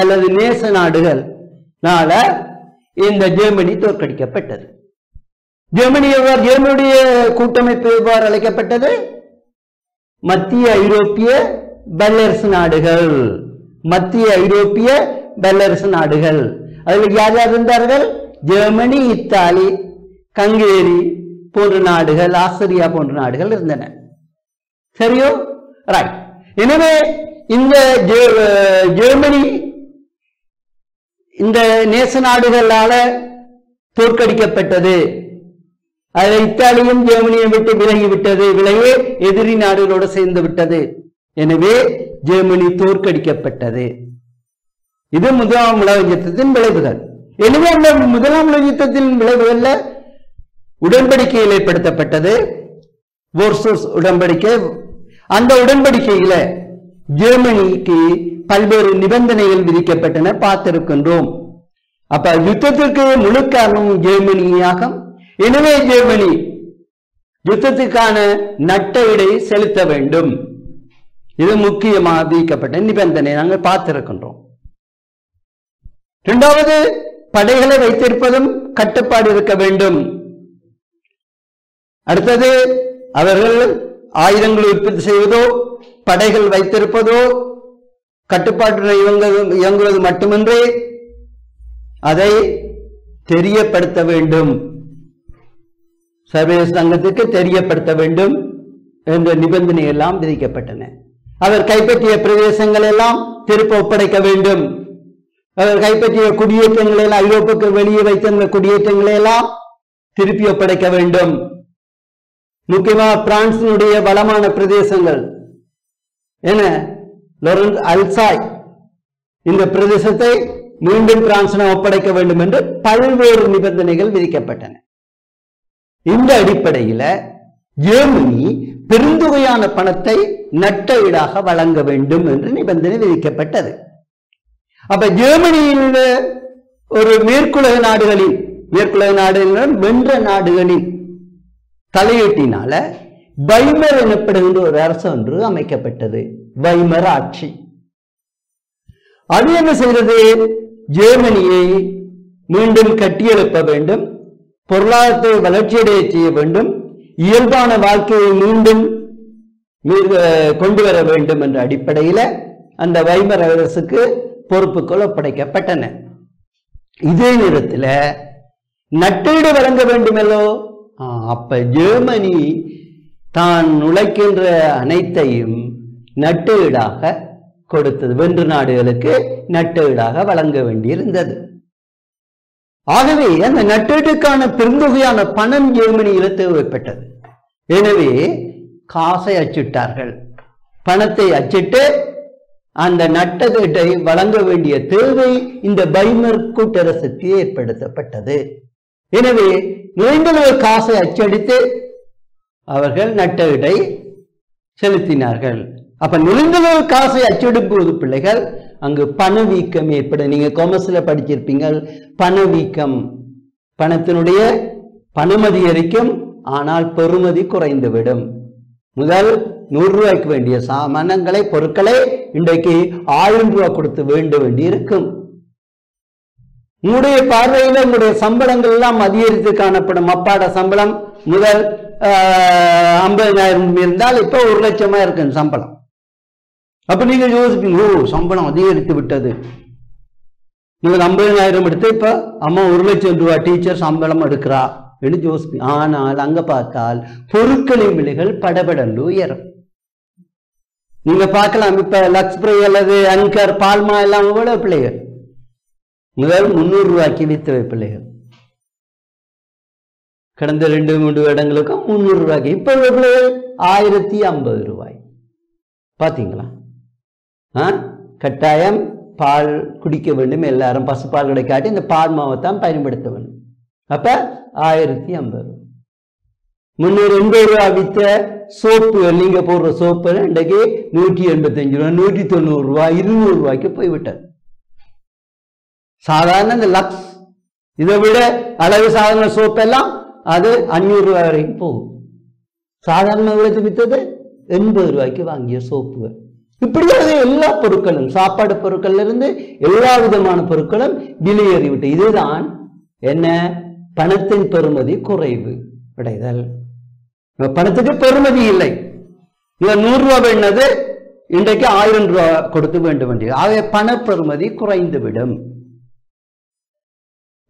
Speaker 2: அல்லது நேச நாடுகள்னால இந்த ஜெர்மனி தோற்கடிக்கப்பட்டது. ஜெர்மனியுடைய கூட்டமைப்பு எவ்வாறு அழைக்கப்பட்டது? மத்திய ஐரோப்பிய வல்லரசு நாடுகள். மத்திய ஐரோப்பிய வல்லரசு நாடுகள். அதில் யார் யார் இருந்தார்கள்? ஜெர்மனி, இத்தாலி, ஹங்கேரி போன்ற நாடுகள், ஆஸ்திரியா போன்ற நாடுகள் இருந்தன. சரியோ? ரைட். எனவே இந்த ஜெர்மனி இந்த நேச நாடுகளால தோற்கடிக்கப்பட்டது. அதில் இத்தாலியும் ஜெர்மனியை விட்டு விலகிவிட்டது. விலகி எதிரி நாடுகளோடு சேர்ந்து விட்டது. எனவே ஜெர்மனி தோற்கடிக்கப்பட்டது. இது முதலாம் உலக யுத்தத்தின் விளைவுகள். எனவே அந்த முதலாம் உலக யுத்தத்தின் விளைவுகள்ல உடன்படிக்கையில் ஏற்படுத்தப்பட்டது, வோர்சோஸ் உடன்படிக்கை. அந்த உடன்படிக்கையில ஜெர்மனிக்கு பல்வேறு நிபந்தனைகள் விதிக்கப்பட்டன, பார்த்திருக்கின்றோம். அப்ப யுத்தத்திற்கு முழு காரணம் ஜெர்மனியாகும். எனவே ஜெர்மனி யுத்தத்துக்கான நட்டஈடை செலுத்த வேண்டும். இது முக்கியமாக விதிக்கப்பட்ட நிபந்தனை, நாங்கள் பார்த்திருக்கின்றோம். இரண்டாவது, படைகளை வைத்திருப்பதும் கட்டுப்பாடு இருக்க வேண்டும். அடுத்தது, அவர்கள் ஆயுதங்களை உற்பத்தி செய்வதோ படைகள் வைத்திருப்பதோ கட்டுப்பாட்டுடன் இயங்குவது மட்டுமின்றி அதை தெரியப்படுத்த வேண்டும், சர்வதேச சங்கத்துக்கு தெரியப்படுத்த வேண்டும் என்ற நிபந்தனை எல்லாம் விதிக்கப்பட்டன. அவர் கைப்பற்றிய பிரதேசங்கள் எல்லாம் திருப்ப ஒப்படைக்க வேண்டும். அவர் கைப்பற்றிய குடியேற்றங்களை எல்லாம், ஐரோப்புக்கு வெளியே வைத்திருந்த குடியேற்றங்களை எல்லாம் திருப்பி ஒப்படைக்க வேண்டும். முக்கியமாக பிரான்சினுடைய வளமான பிரதேசங்கள் என லொரன்ஸ் அல்சாய், இந்த பிரதேசத்தை மீண்டும் பிரான்சிடம் ஒப்படைக்க வேண்டும் என்று பல்வேறு நிபந்தனைகள் விதிக்கப்பட்டன. இந்த அடிப்படையில ஜெர்மனி பெருந்தொகையான பணத்தை நட்டஈடாக வழங்க வேண்டும் என்று நிபந்தனை விதிக்கப்பட்டது. அப்ப ஜெர்மனியில் ஒரு மேற்குலக நாடுகளில் வென்ற நாடுகளின் தலையீட்டினால வைமர் எனப்படுகின்ற ஒரு அரசு ஒன்று அமைக்கப்பட்டது. வைமர் ஆட்சி. அது என்ன செய்கிறது? ஜெர்மனியை மீண்டும் கட்டியெழுப்ப வேண்டும், பொருளாதாரத்தை வளர்ச்சியடைய செய்ய வேண்டும், இயல்பான வாழ்க்கையை மீண்டும் கொண்டு வர வேண்டும் என்ற அடிப்படையில் அந்த வைமர் அரசுக்கு பொறுப்புகள் ஒப்படைக்கப்பட்டன. இதே நேரத்தில் நட்டீடு வழங்க வேண்டுமல்லோ. அப்ப ஜெர்மனி தான் உழைக்கின்ற அனைத்தையும் நட்டீடாக கொடுத்தது. வென்று நாடுகளுக்கு நட்டீடாக வழங்க வேண்டியிருந்தது. ஆகவே அந்த நட்டீட்டுக்கான பெருந்தொகையான பணம் ஜெர்மனியில் தேவைப்பட்டது. எனவே காசை அச்சிட்டார்கள். பணத்தை அச்சிட்டு அந்த நட்டீட்டை வழங்க வேண்டிய தேவை இந்த வைமர் கூட்டரசுக்கு ஏற்படுத்தப்பட்டது. எனவே நிறைந்தளவு காசை அச்சடித்து அவர்கள் நட்டீட்டை செலுத்தினார்கள். அப்ப நிறைந்தளவு காசை அச்சடிக்கும் போது பிள்ளைகள் அங்கு பணவீக்கம் ஏற்படும். நீங்க காமர்ஸ்ல படிச்சிருப்பீங்கள். பணவீக்கம், பணத்தினுடைய பணம் அதிகரிக்கும், ஆனால் பெறுமதி குறைந்துவிடும். முதல் 100 ரூபாய்க்கு வேண்டிய சாமானங்களை பொருட்களை இன்றைக்கு 1000 ரூபாய் கொடுத்து வேண்டி இருக்கும். உங்களுடைய பார்வையில் உங்களுடைய சம்பளங்கள் எல்லாம் அதிகரித்து காணப்படும். அப்பாட சம்பளம் முதல் 50,000 இருந்தால் இப்ப 1 லட்சமா இருக்கு சம்பளம். அப்ப நீங்க யோசிப்பீங்க, ஓ சம்பளம் அதிகரித்து விட்டது. உங்களுக்கு 50,000 எடுத்து இப்ப அம்மா 1 லட்சம் ரூபாய் டீச்சர் சம்பளம் எடுக்கிறா என்று யோசிப்பீங்க. ஆனால் அங்க பார்த்தால் பொருட்களின் விலைகள் படபடன்னு உயரும். நீங்க பார்க்கலாம், இப்ப லக்ஸ்பிரை அல்லது அன்கர், பால்மா எல்லாம் எவ்வளவு பிள்ளைகள் முதல் 300 ரூபாய்க்கு வித்தவை பிள்ளைகள். கடந்த 2-3 வருடங்களுக்கும் 300 ரூபாய்க்கு. இப்ப எவ்வளவு? 1050 ரூபாய். பாத்தீங்களா? கட்டாயம் பால் குடிக்க வேண்டும், எல்லாரும் பசுப்பால் கிடைக்காட்டி இந்த பால் மாவைத்தான் பயன்படுத்த வேண்டும். அப்ப 1050. 380 ரூபாய் வித்த சோப்புகள், நீங்க போடுற சோப்புகள் இன்றைக்கு 185 ரூபாய், 190 ரூபாய், 200 ரூபாய்க்கு போய்விட்டது. சாதாரண இந்த லக்ஸ், இதை விட அளவு சாதாரண சோப்பு எல்லாம் அது 500 ரூபாய் வரைக்கும் போகும். சாதாரண விலைக்கு வித்தது 80 ரூபாய்க்கு வாங்கிய சோப்புகள். இப்படியாக எல்லா பொருட்களும், சாப்பாடு பொருட்கள்ல இருந்து எல்லா விதமான பொருட்களும் விலையேறிவிட்டு. இதுதான் என்ன? பணத்தின் பெறுமதி குறைவு அடைதல். பணத்துக்கு பெறுமதி இல்லை. 100 ரூபாய் வேண்டது இன்றைக்கு 1000 ரூபாய் கொடுத்து வேண்டும் வேண்டியது. ஆகவே பண பெறுமதி குறைந்துவிடும்.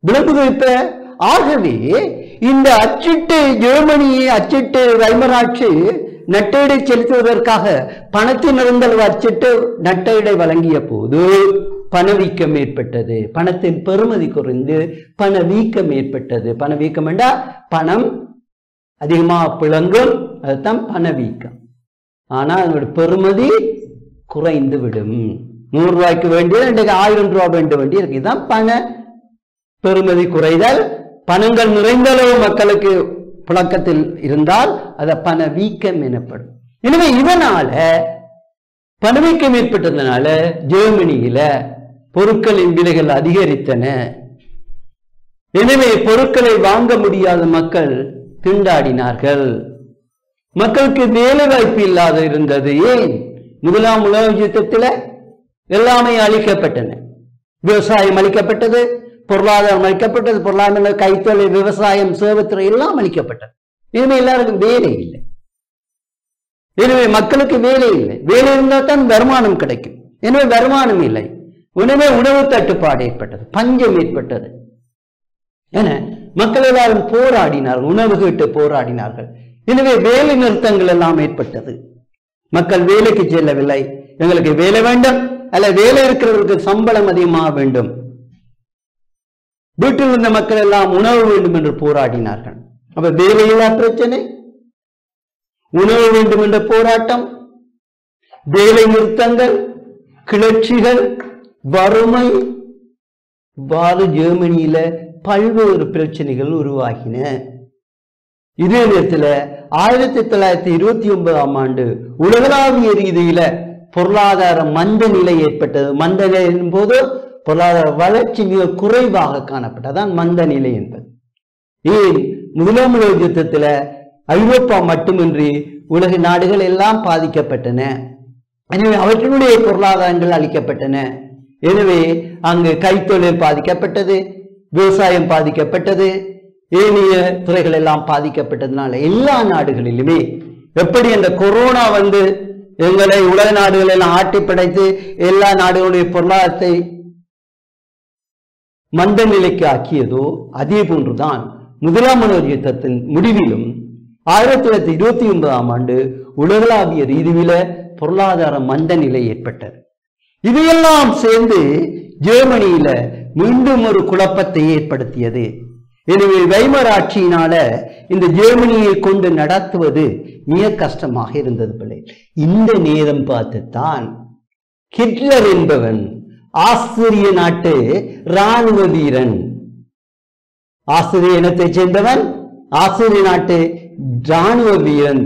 Speaker 2: விளங்குவிப்ப. ஆகவே இந்த அச்சிட்டு ஜெர்மனியை அச்சிட்டு வைமர் ஆட்சி நட்டீடை செலுத்துவதற்காக பணத்தின் இருந்தளவு அச்சிட்டு நட்டீடை வழங்கிய போது பணவீக்கம் ஏற்பட்டது. பணத்தின் பெறுமதி குறைந்து பணவீக்கம் ஏற்பட்டது. பணவீக்கம் என்றால் பணம் அதிகமாக பிளங்கும், அதுதான் பணவீக்கம். ஆனால் அதனுடைய பெறுமதி குறைந்து விடும். 100 ரூபாய்க்கு வேண்டியது இன்றைக்கு 1000 ரூபாய் வேண்டி இருக்கு. இதுதான் பண பெறுமதி குறைதல். பணங்கள் நிறைந்தளவு மக்களுக்கு புழக்கத்தில் இருந்தால் அது பணவீக்கம் எனப்படும். எனவே இதனால பணவீக்கம் ஏற்பட்டதுனால ஜெர்மனியில பொருட்களின் விலைகள் அதிகரித்தன. எனவே பொருட்களை வாங்க முடியாத மக்கள் திண்டாடினார்கள். மக்களுக்கு வேலை வாய்ப்பு இல்லாத இருந்தது. ஏன்? முதலாம் உலக யுத்தத்தில் எல்லாமே அழிக்கப்பட்டன. விவசாயம் அழிக்கப்பட்டது, பொருளாதாரம் அளிக்கப்பட்டது. பொருளாதாரம், கைத்தொழில், விவசாயம், சேவைத்துறை எல்லாம் அளிக்கப்பட்டது. எனவே எல்லாருக்கும் வேலை இல்லை. எனவே மக்களுக்கு வேலை இல்லை. வேலை இருந்தால் தான் வருமானம் கிடைக்கும். எனவே வருமானம் இல்லை. எனவே உணவு தட்டுப்பாடு ஏற்பட்டது, பஞ்சம் ஏற்பட்டது. என மக்கள் எல்லாரும் போராடினார்கள், உணவு கேட்டு போராடினார்கள். எனவே வேலை நிறுத்தங்கள் எல்லாம் ஏற்பட்டது. மக்கள் வேலைக்கு செல்லவில்லை. எங்களுக்கு வேலை வேண்டும், அல்ல வேலை இருக்கிறவர்களுக்கு சம்பளம் அதிகமாக வேண்டும். வீட்டில் இருந்த மக்கள் எல்லாம் உணவு வேண்டும் என்று போராடினார்கள். அப்ப வேலையில்லா பிரச்சனை, உணவு வேண்டும் என்ற போராட்டம், வேலை நிறுத்தங்கள், கிளர்ச்சிகள், வறுமை, இவ்வாறு ஜெர்மனியில பல்வேறு பிரச்சனைகள் உருவாகின. இதே நேரத்தில் 1929ஆம் ஆண்டு உலகளாவிய ரீதியில பொருளாதார மந்த நிலை ஏற்பட்டது. மந்த நிலையின் போது பொருளாதார வளர்ச்சி மிக குறைவாக காணப்பட்டதான் மந்த நிலை என்பது. ஏன்? முதலாம் உலக யுத்தத்தில் ஐரோப்பா மட்டுமின்றி உலக நாடுகள் எல்லாம் பாதிக்கப்பட்டன. எனவே அவற்றினுடைய பொருளாதாரங்கள் அளிக்கப்பட்டன. எனவே அங்கு கைத்தொழில் பாதிக்கப்பட்டது, விவசாயம் பாதிக்கப்பட்டது, ஏனைய துறைகள் எல்லாம் பாதிக்கப்பட்டதுனால எல்லா நாடுகளிலுமே எப்படி அந்த கொரோனா வந்து எங்களை உலக நாடுகள் எல்லாம் ஆட்டி படைத்து எல்லா நாடுகளுடைய பொருளாதாரத்தை மந்த நிலைக்கு ஆக்கியதோ அதே போன்றுதான் முதலாம் உலக யுத்தத்தின் முடிவிலும் 1929ஆம் ஆண்டு உலகளாவிய ரீதியில பொருளாதார மந்த நிலை ஏற்பட்டது. இதையெல்லாம் சேர்ந்து ஜெர்மனியில மீண்டும் ஒரு குழப்பத்தை ஏற்படுத்தியது. எனவே வைமர் ஆட்சியினால இந்த ஜெர்மனியை கொண்டு நடத்துவது மிக கஷ்டமாக இருந்தது பிள்ளை. இந்த நேரம் பார்த்துத்தான் ஹிட்லர் என்பவன் ஆஸ்திரிய நாட்டு இராணுவ வீரன், ஆஸ்திரிய இனத்தைச் சேர்ந்தவன், ஆஸ்திரிய நாட்டு இராணுவ வீரன்,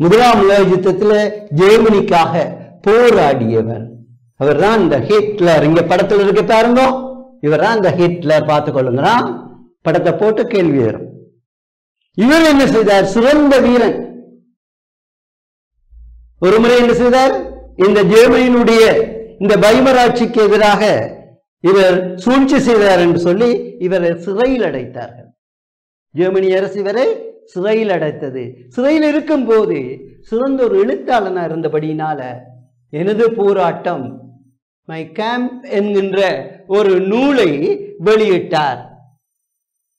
Speaker 2: முதலாம் உலக யுத்தத்தில் ஜெர்மனிக்காக போராடியவர். அவர் தான் இந்த ஹிட்லர். இங்க படத்தில் இருக்க பாருங்க, இவர் தான் இந்த ஹிட்லர். பார்த்து கொள்ளுங்க, படத்தை போட்டு கேள்வி வரும். இவர் என்ன செய்தார்? சிறந்த வீரன். ஒரு முறை என்ன செய்தார்? இந்த ஜெர்மனியினுடைய இந்த வைமர் ஆட்சிக்கு எதிராக இவர் சூழ்ச்சி செய்தார் என்று சொல்லி இவரை சிறையில் அடைத்தார்கள். ஜெர்மனி அரசு இவரை சிறையில் அடைத்தது. சிறையில் இருக்கும் போது சிறந்த ஒரு எழுத்தாளனா இருந்தபடியினால எனது போராட்டம் மை கேம்ப் என்கின்ற ஒரு நூலை வெளியிட்டார்.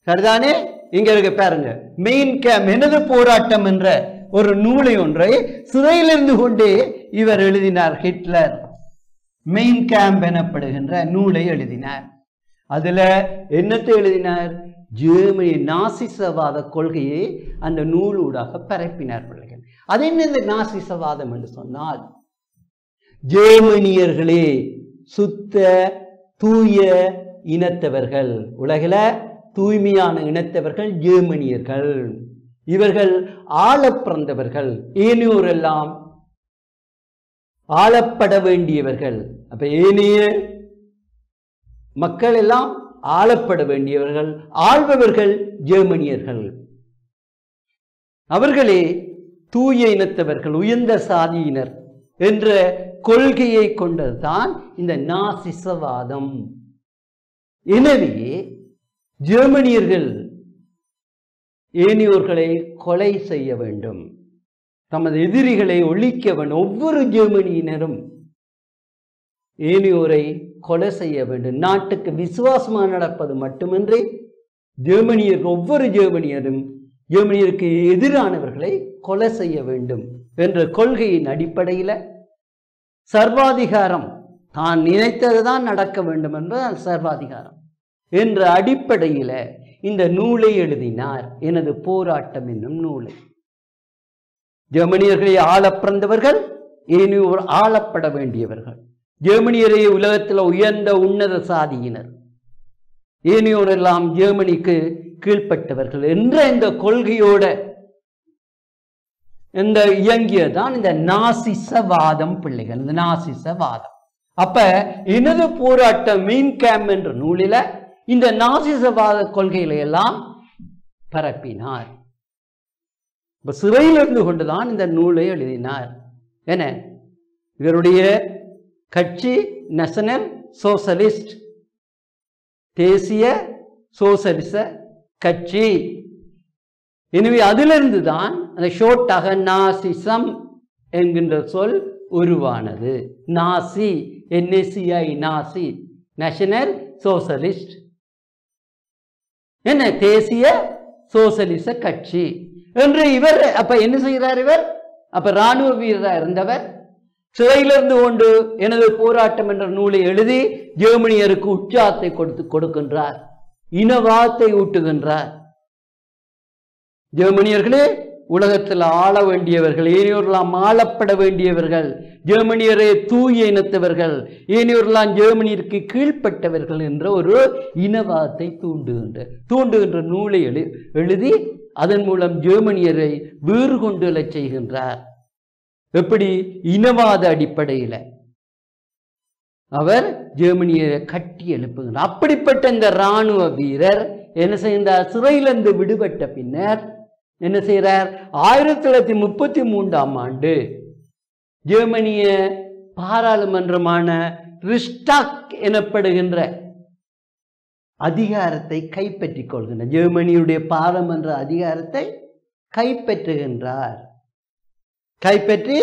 Speaker 2: சரிதானே? இங்க இருக்க பாருங்க, மெயின் கேம்ப் எனது போராட்டம் என்ற ஒரு நூலை ஒன்றை சிறையில் இருந்து கொண்டே இவர் எழுதினார். ஹிட்லர் மெயின் கேம்ப் எனப்படுகின்ற நூலை எழுதினார். அதுல என்னத்தை எழுதினார்? ஜெர்மனி நாசிசவாத கொள்கையை அந்த நூலூடாக பரப்பினார். பிள்ளைகள், அது என்ன இந்த நாசிசவாதம் என்று சொன்னால், ஜெர்மனியர்களே சுத்த தூய இனத்தவர்கள், உலகில தூய்மையான இனத்தவர்கள் ஜெர்மனியர்கள். இவர்கள் ஆள பிறந்தவர்கள், ஏனையோரெல்லாம் ஆளப்பட வேண்டியவர்கள். அப்ப ஏனைய மக்கள் எல்லாம் ஆளப்பட வேண்டியவர்கள், ஆள்பவர்கள் ஜெர்மனியர்கள். அவர்களே தூய இனத்தவர்கள், உயர்ந்த சாதியினர் என்ற கொள்கையை கொண்டதுதான் இந்த நாசிசவாதம். எனவே ஜெர்மனியர்கள் ஏனையோர்களை கொலை செய்ய வேண்டும், தமது எதிரிகளை ஒழிக்க வேண்டும். ஒவ்வொரு ஜெர்மனியினரும் ஏனையோரை கொலை செய்ய வேண்டும். நாட்டுக்கு விசுவாசமாக நடப்பது மட்டுமின்றி ஜெர்மனியர் ஒவ்வொரு ஜெர்மனியருக்கு எதிரானவர்களை கொலை செய்ய வேண்டும் என்ற கொள்கையின் அடிப்படையில் சர்வாதிகாரம், தான் நினைத்ததுதான் நடக்க வேண்டும் என்பது சர்வாதிகாரம் என்ற அடிப்படையில் இந்த நூலை எழுதினார். எனது போராட்டம் என்னும் நூலை. ஜெர்மனியர்களை ஆள பிறந்தவர்கள், ஏனையோர் ஆளப்பட வேண்டியவர்கள். ஜெர்மனியரை உலகத்தில் உயர்ந்த உன்னத சாதியினர், ஏனையோரெல்லாம் ஜெர்மனிக்கு கீழ்ப்பட்டவர்கள் என்ற இந்த கொள்கையோட இந்த இயங்கியதான் இந்த நாசிசவாதம். பிள்ளைகள், இந்த நாசிசவாதம். அப்ப எனது போராட்டம் மீன் கேம்ப் என்ற நூலில இந்த நாசிசவாத கொள்கைகளை எல்லாம் பரப்பினார். சிறையில் இருந்து கொண்டுதான் இந்த நூலை எழுதினார். என இவருடைய கட்சி நேஷனல் சோசலிஸ்ட், தேசிய சோசலிச கட்சி. எனவே அதிலிருந்து தான் அந்த ஷோட்டாக நாசிசம் என்கின்ற சொல் உருவானது. நாசி, NACI, நாசி, நேஷனல் சோசலிஸ்ட், என்ன தேசிய சோசலிச கட்சி என்று இவர். அப்ப என்ன செய்கிறார் இவர்? அப்ப இராணுவ வீரராக இருந்தவர் சிறையிலிருந்து கொண்டு எனது போராட்டம் என்ற நூலை எழுதி ஜெர்மனியருக்கு உற்சாகத்தை கொடுக்கின்றார், இனவாதத்தை ஊட்டுகின்றார். ஜெர்மனியர்களே உலகத்தில் ஆள வேண்டியவர்கள், ஏனையோரெல்லாம் ஆளப்பட வேண்டியவர்கள், ஜெர்மனியரே தூய இனத்தவர்கள், ஏனையோரெல்லாம் ஜெர்மனியருக்கு கீழ்ப்பட்டவர்கள் என்ற ஒரு இனவாதத்தை தூண்டுகின்ற நூலை எழுதி அதன் மூலம் ஜெர்மனியரை வேறு கொண்டு செய்கின்றார். எப்படி? இனவாத அடிப்படையில். அவர் ஜெர்மனியை கட்டி எழுப்புகிறார். அப்படிப்பட்ட இந்த இராணுவ வீரர் என்ன செய்தார்? சிறையிலிருந்து விடுபட்ட பின்னர் என்ன செய்கிறார்? 1933ஆம் ஆண்டு ஜெர்மனிய பாராளுமன்றமான ரிஸ்டாக் எனப்படுகின்ற அதிகாரத்தை கைப்பற்றிக் கொள்கின்றார். ஜெர்மனியுடைய பாராளுமன்ற அதிகாரத்தை கைப்பற்றுகின்றார். கைப்பற்றி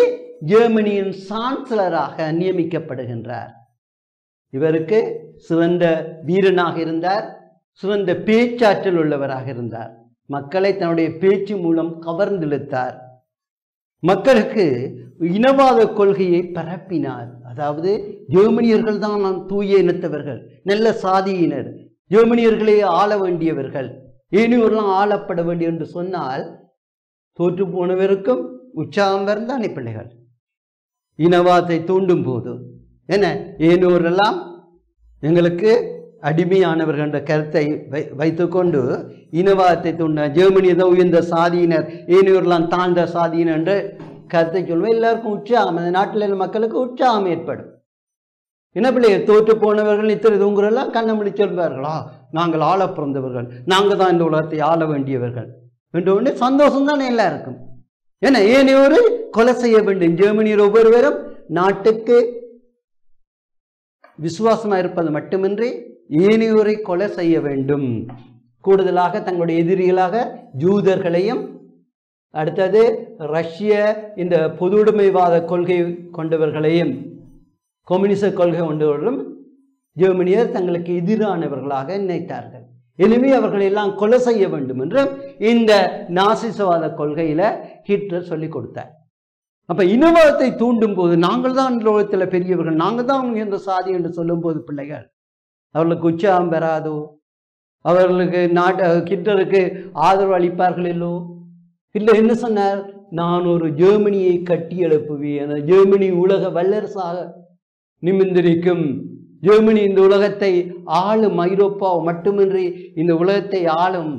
Speaker 2: ஜெர்மனியின் சான்சலராக நியமிக்கப்படுகின்றார். இவருக்கு சிறந்த வீரனாக இருந்தார், சிறந்த பேச்சாற்றல் உள்ளவராக இருந்தார். மக்களை தன்னுடைய பேச்சு மூலம் கவர்ந்திழுத்தார். மக்களுக்கு இனவாத கொள்கையை பரப்பினார். அதாவது ஜெர்மனியர்கள் தான் நாம் தூய இனத்தவர்கள், நல்ல சாதியினர், ஜெர்மனியர்களே ஆள வேண்டியவர்கள், ஏனையோரெல்லாம் ஆளப்பட வேண்டிய என்று சொன்னால் தோற்று போனவருக்கும் உற்சாகம் வருந்தானே பிள்ளைகள். இனவாதத்தை தூண்டும் போது என்ன ஏனையோரெல்லாம் எங்களுக்கு அடிமையானவர்கள் என்ற கருத்தை வைத்துக்கொண்டு இனவாதத்தை தூண்ட ஜெர்மனியை தான் உயர்ந்த சாதியினர், ஏனையோரெல்லாம் தாழ்ந்த சாதியினர் என்ற கருத்தை சொல்லுவோம். எல்லாருக்கும் உற்சாகம், அந்த நாட்டில் மக்களுக்கு உற்சாகம் ஏற்படும். என்ன பிள்ளைகள், தோற்று போனவர்கள் இத்தனை தூங்குறெல்லாம் கண்ணமொழி சொல்வார்களா, நாங்கள் ஆள பிறந்தவர்கள், நாங்கள் தான் இந்த உலகத்தை ஆள வேண்டியவர்கள் என்ற ஒன்று சந்தோஷம் தான் எல்லாருக்கும். ஏன்னா ஏனையோரு கொலை செய்ய வேண்டும். ஜெர்மனியர் ஒவ்வொருவரும் நாட்டுக்கு விசுவாசமாக இருப்பது மட்டுமின்றி ஏனையோரை கொலை செய்ய வேண்டும். கூடுதலாக தங்களுடைய எதிரிகளாக ஜூதர்களையும், அடுத்தது ரஷ்ய இந்த பொதுவுடைமைவாத கொள்கை கொண்டவர்களையும், கம்யூனிச கொள்கை கொண்டவர்களும் ஜெர்மனியர் தங்களுக்கு எதிரானவர்களாக நினைத்தார்கள். எனவே அவர்களை எல்லாம் கொலை செய்ய வேண்டும் என்று இந்த நாசிசவாத கொள்கையில ஹிட்லர் சொல்லிக் கொடுத்தார். அப்ப இனவாதத்தை தூண்டும் போது நாங்கள் தான் உலகத்தில் பெரியவர்கள், நாங்கள் தான் இந்த சாதி என்று சொல்லும் போது பிள்ளைகள் அவர்களுக்கு உற்சாகம் பெறாதோ, அவர்களுக்கு ஹிட்லருக்கு ஆதரவு அளிப்பார்கள் இல்லோ. ஹிட்லர் என்ன சொன்னார்? நான் ஒரு ஜெர்மனியை கட்டி எழுப்புவேன், ஜெர்மனி உலக வல்லரசாக நிமிர்ந்திருக்கும், ஜெர்மனி இந்த உலகத்தை ஆளும், ஐரோப்பா மட்டுமின்றி இந்த உலகத்தை ஆளும்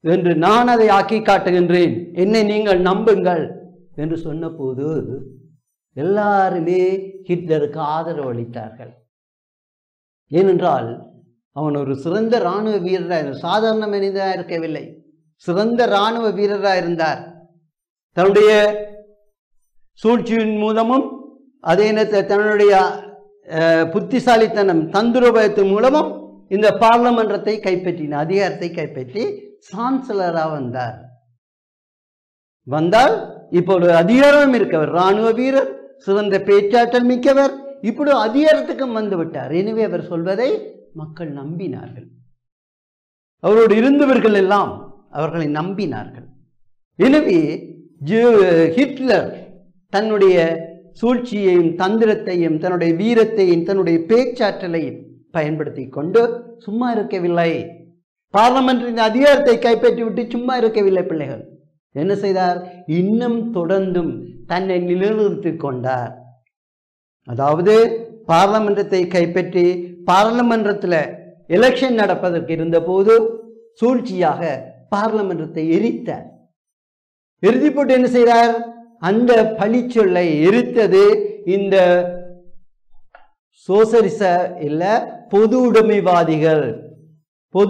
Speaker 2: என்று நான் அதை ஆக்கி காட்டுகின்றேன், என்னை நீங்கள் நம்புங்கள் என்று சொன்ன போது எல்லாருமே ஹிட்லருக்கு ஆதரவு அளித்தார்கள். ஏனென்றால் அவன் ஒரு சிறந்த இராணுவ வீரராக, சாதாரண மனிதனாக இருக்கவில்லை, சிறந்த இராணுவ வீரராக இருந்தார். தன்னுடைய சூழ்ச்சியின் மூலமும் அதே நேரத்தில் தன்னுடைய புத்திசாலித்தனம் தந்திரோபயத்தின் மூலமும் இந்த பார்லமென்றத்தை கைப்பற்றின, அதிகாரத்தை கைப்பற்றி சான்சலராக வந்தால் இப்போது அதிகாரம் இருக்கவர், இராணுவ வீரர், சிறந்த பேச்சாற்றல் மிக்கவர், இப்படி அதிகாரத்துக்கும் வந்து விட்டார். எனவே அவர் சொல்வதை மக்கள் நம்பினார்கள். அவரோடு இருந்தவர்கள் எல்லாம் அவர்களை நம்பினார்கள். எனவே ஹிட்லர் தன்னுடைய சூழ்ச்சியையும் தந்திரத்தையும் தன்னுடைய வீரத்தையும் தன்னுடைய பேச்சாற்றலையும் பயன்படுத்தி கொண்டு சும்மா இருக்கவில்லை. பார்லமெண்டின் அதிகாரத்தை கைப்பற்றிவிட்டு சும்மா இருக்கவில்லை. பிள்ளைகள் என்ன செய்தார்? இன்னும் தொடர்ந்தும் தன்னை நிலைநிறுத்திக் கொண்டார். அதாவது பார்லமெண்டத்தை கைப்பற்றி பார்லமெண்டத்தில் எலெக்ஷன் நடப்பதற்கு இருந்த போது சூழ்ச்சியாக பார்லமெண்டத்தை எரித்தார். எரிதி போட்டு என்ன செய்தார்? அந்த பழிச்சொல்லை எரித்தது இந்த சோசலிச இல்ல பொது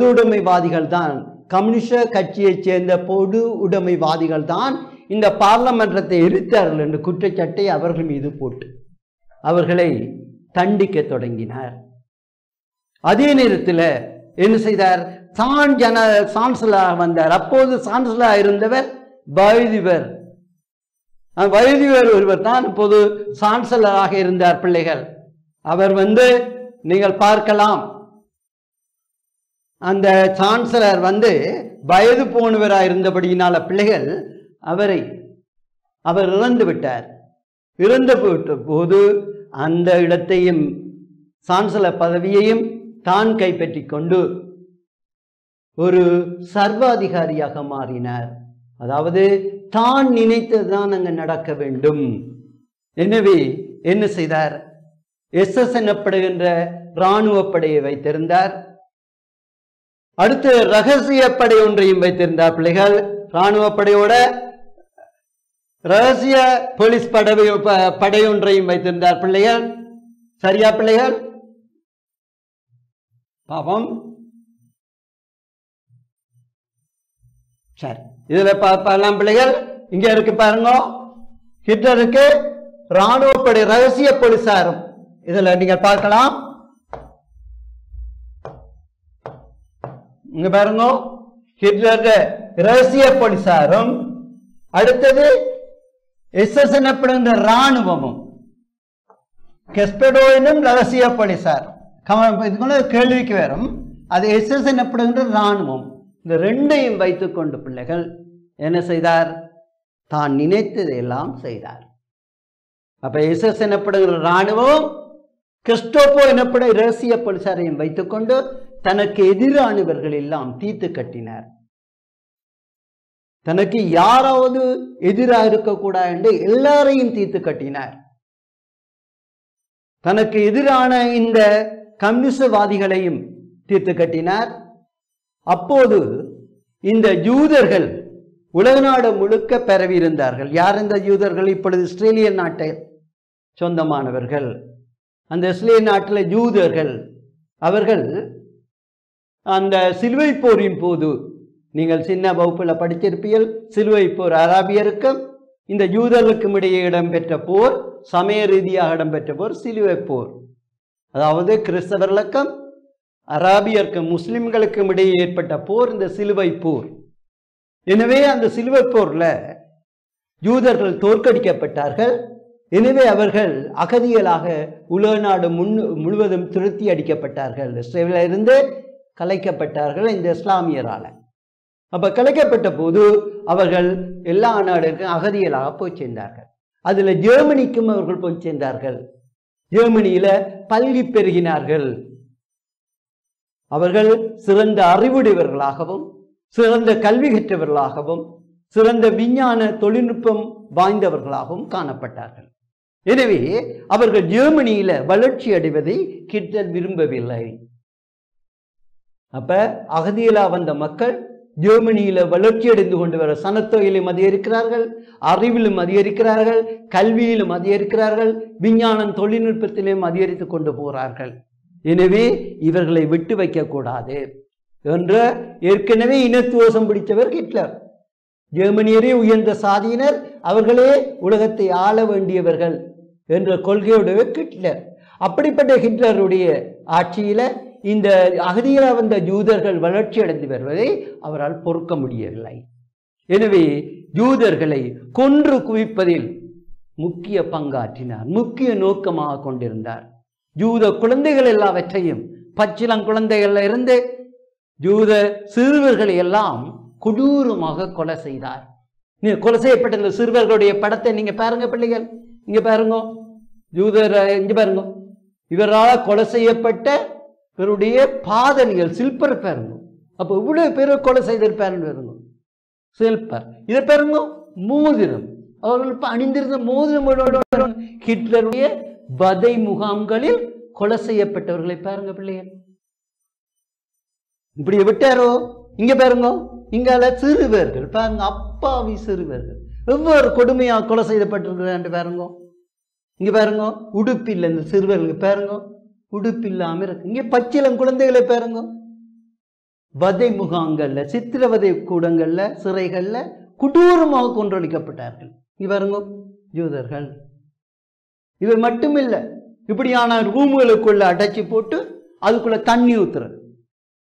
Speaker 2: உடைமைவாதிகள் தான், கம்யூனிஸ்ட் கட்சியைச் சேர்ந்த பொது உடைமைவாதிகள் தான் இந்த பார்லமெண்டத்தை எரித்தார்கள் என்று குற்றச்சாட்டை அவர்கள் மீது போட்டு அவர்களை தண்டிக்க தொடங்கினார். அதே நேரத்தில் என்ன செய்தார்? சான்சலராக வந்தார். அப்போது சான்சலராக இருந்தவர் வயதிவர் ஒருவர் தான் இப்போது சான்சலராக இருந்தார். பிள்ளைகள் அவர் நீங்கள் பார்க்கலாம், அந்த சான்சலர் வயது போனவராக இருந்தபடியினால பிள்ளைகள் அவர் இறந்து விட்டார். இறந்து போது அந்த இடத்தையும் சான்சலர் பதவியையும் தான் கைப்பற்றி கொண்டு ஒரு சர்வாதிகாரியாக மாறினார். அதாவது தான் நினைத்ததுதான் அங்கு நடக்க வேண்டும். எனவே என்ன செய்தார்? SS எனப்படுகின்ற இராணுவ படையை வைத்திருந்தார். அடுத்து ரகசிய படை ஒன்றையும் வைத்திருந்தார். பிள்ளைகள் இராணுவ படையோட ரகசிய போலீஸ் படை ஒன்றையும் வைத்திருந்தார். பிள்ளைகள் சரியா பிள்ளைகள்? பாவம். சரி, இதுல பார்க்கலாம் பிள்ளைகள். இங்க இருக்கு பாருங்க, ஹிட்லருக்கு ராணுவப்படை ரகசிய போலீசாரும். இதுல நீங்க பார்க்கலாம். இங்க பாருங்க, ஹிட்லர் ரகசிய போலீசாரும், அடுத்தது SS எனப்படுகின்ற ராணுவமும், கெஸ்பெடோ என்னும் ரகசிய போலீசார். இதுக்குள்ள கேள்விக்கு வரும். அது SS எனப்படுகின்ற ராணுவம். இந்த ரெண்டையும் வைத்துக் கொண்டு பிள்ளைகள் என்ன செய்தார்? தான் நினைத்ததை எல்லாம் செய்தார். அப்ப SS எனப்படுகிற ராணுவம் கிறிஸ்டோபோ எனப்படும் ரகசிய போலீசாரையும் வைத்துக்கொண்டு தனக்கு எதிரானவர்கள் எல்லாம் தீர்த்து கட்டினார். தனக்கு யாராவது எதிராக இருக்கக்கூடாது என்று எல்லாரையும் தீர்த்து கட்டினார். தனக்கு எதிரான இந்த கம்யூனிசவாதிகளையும் தீர்த்து கட்டினார். அப்போது இந்த யூதர்கள் உலக நாடு முழுக்க பரவி இருந்தார்கள். யார் இந்த யூதர்கள்? இப்பொழுது இஸ்ரேலிய நாட்டை சொந்தமானவர்கள். அந்த இஸ்ரேல் நாட்டில் யூதர்கள், அவர்கள் அந்த சிலுவை போரின் போது, நீங்கள் சின்ன வகுப்பில் படித்திருப்பீர்கள், சிலுவை போர் அராபியருக்கும் இந்த யூதர்களுக்கும் இடையே இடம்பெற்ற போர், சமய ரீதியாக இடம்பெற்ற போர் சிலுவை போர். அதாவது கிறிஸ்தவர்களுக்கும் அராபியருக்கும் முஸ்லிம்களுக்கும் இடையே ஏற்பட்ட போர் இந்த சிலுவை போர். எனவே அந்த சிலுவை போர்ல யூதர்கள் தோற்கடிக்கப்பட்டார்கள். எனவே அவர்கள் அகதிகளாக உலக நாடு முழுவதும் துரத்தி அடிக்கப்பட்டார்கள். இஸ்ரேலில் இருந்து கலைக்கப்பட்டார்கள் இந்த இஸ்லாமியரால. அப்ப கலைக்கப்பட்ட போது அவர்கள் எல்லா நாடுகளுக்கும் அகதிகளாக போய் சேர்ந்தார்கள். அதுல ஜெர்மனிக்கும் அவர்கள் போய் சேர்ந்தார்கள். ஜெர்மனியில பல்கி பெருகினார்கள். அவர்கள் சிறந்த அறிவுடையவர்களாகவும் சிறந்த கல்வி கற்றவர்களாகவும் சிறந்த விஞ்ஞான தொழில்நுட்பம் வாய்ந்தவர்களாகவும் காணப்பட்டார்கள். எனவே அவர்கள் ஜெர்மனியில வளர்ச்சி அடைவதை ஹிட்லர் விரும்பவில்லை. அப்ப அகதிகளா வந்த மக்கள் ஜெர்மனியில வளர்ச்சி அடைந்து கொண்டு வர சனத்தொகையிலும் அதிகரிக்கிறார்கள், அறிவிலும் அதிகரிக்கிறார்கள், கல்வியிலும் அதிகரிக்கிறார்கள், விஞ்ஞானம் தொழில்நுட்பத்திலும் அதிகரித்து கொண்டு போகிறார்கள். எனவே இவர்களை விட்டு வைக்க கூடாது என்ற ஏற்கனவே இனத்துவசம் பிடித்தவர் ஹிட்லர். ஜெர்மனியரே உயர்ந்த சாதியினர், அவர்களே உலகத்தை ஆள வேண்டியவர்கள் என்ற கொள்கையோடு ஹிட்லர். அப்படிப்பட்ட ஹிட்லருடைய ஆட்சியில இந்த அகதிகளாக வந்த யூதர்கள் வளர்ச்சி அடைந்து வருவதை அவரால் பொறுக்க முடியவில்லை. எனவே யூதர்களை கொன்று குவிப்பதில் முக்கிய பங்காற்றினார், முக்கிய நோக்கமாக கொண்டிருந்தார். யூத குழந்தைகள் எல்லாவற்றையும், பச்சிளங்குழந்தைகள்ல இருந்து யூத சிறுவர்களை எல்லாம் கொடூரமாக கொலை செய்தார். கொலை செய்யப்பட்ட இந்த சிறுவர்களுடைய படத்தை நீங்க பாருங்க பிள்ளைகள், இங்க பாருங்க, யூதர் இங்க பாருங்க, இவரால் கொலை செய்யப்பட்ட இவருடைய பாதணிகள் சில்பர் பாருங்க. அப்ப இவ்வளவு பேரை கொலை செய்திருப்பாருன்னு பாருங்க, சில்பர். இதை பாருங்க, மோதிரம், அவர்கள் அணிந்திருந்த மோதிரம் ஹிட்லருடைய வதை முகாம்களில் கொலை செய்யப்பட்டவர்களை பாருங்க பிள்ளைகள். இப்படி விட்டாரோ? இங்க பாருங்க, இங்கால சிறுவர்கள் பாருங்க, அப்பாவி சிறுவர்கள் எவ்வாறு கொடுமையா கொலை செய்யப்பட்டிருக்கிறார் பாருங்க. இங்க பாருங்க, உடுப்பில்லை இந்த சிறுவர்களுக்கு பாருங்க, உடுப்பில்லாம இருக்கு. இங்க பச்சிளம் குழந்தைகளை பாருங்க, வதை முகாம்கள்ல, சித்திரவதை கூடங்கள்ல, சிறைகள்ல கொடூரமாக கொன்றொழிக்கப்பட்டார்கள். இங்க பாருங்க யூதர்கள். இவை மட்டுமில்லை, இப்படியான ரூம்களுக்குள்ள அடைச்சி போட்டு அதுக்குள்ள தண்ணி ஊத்துறது,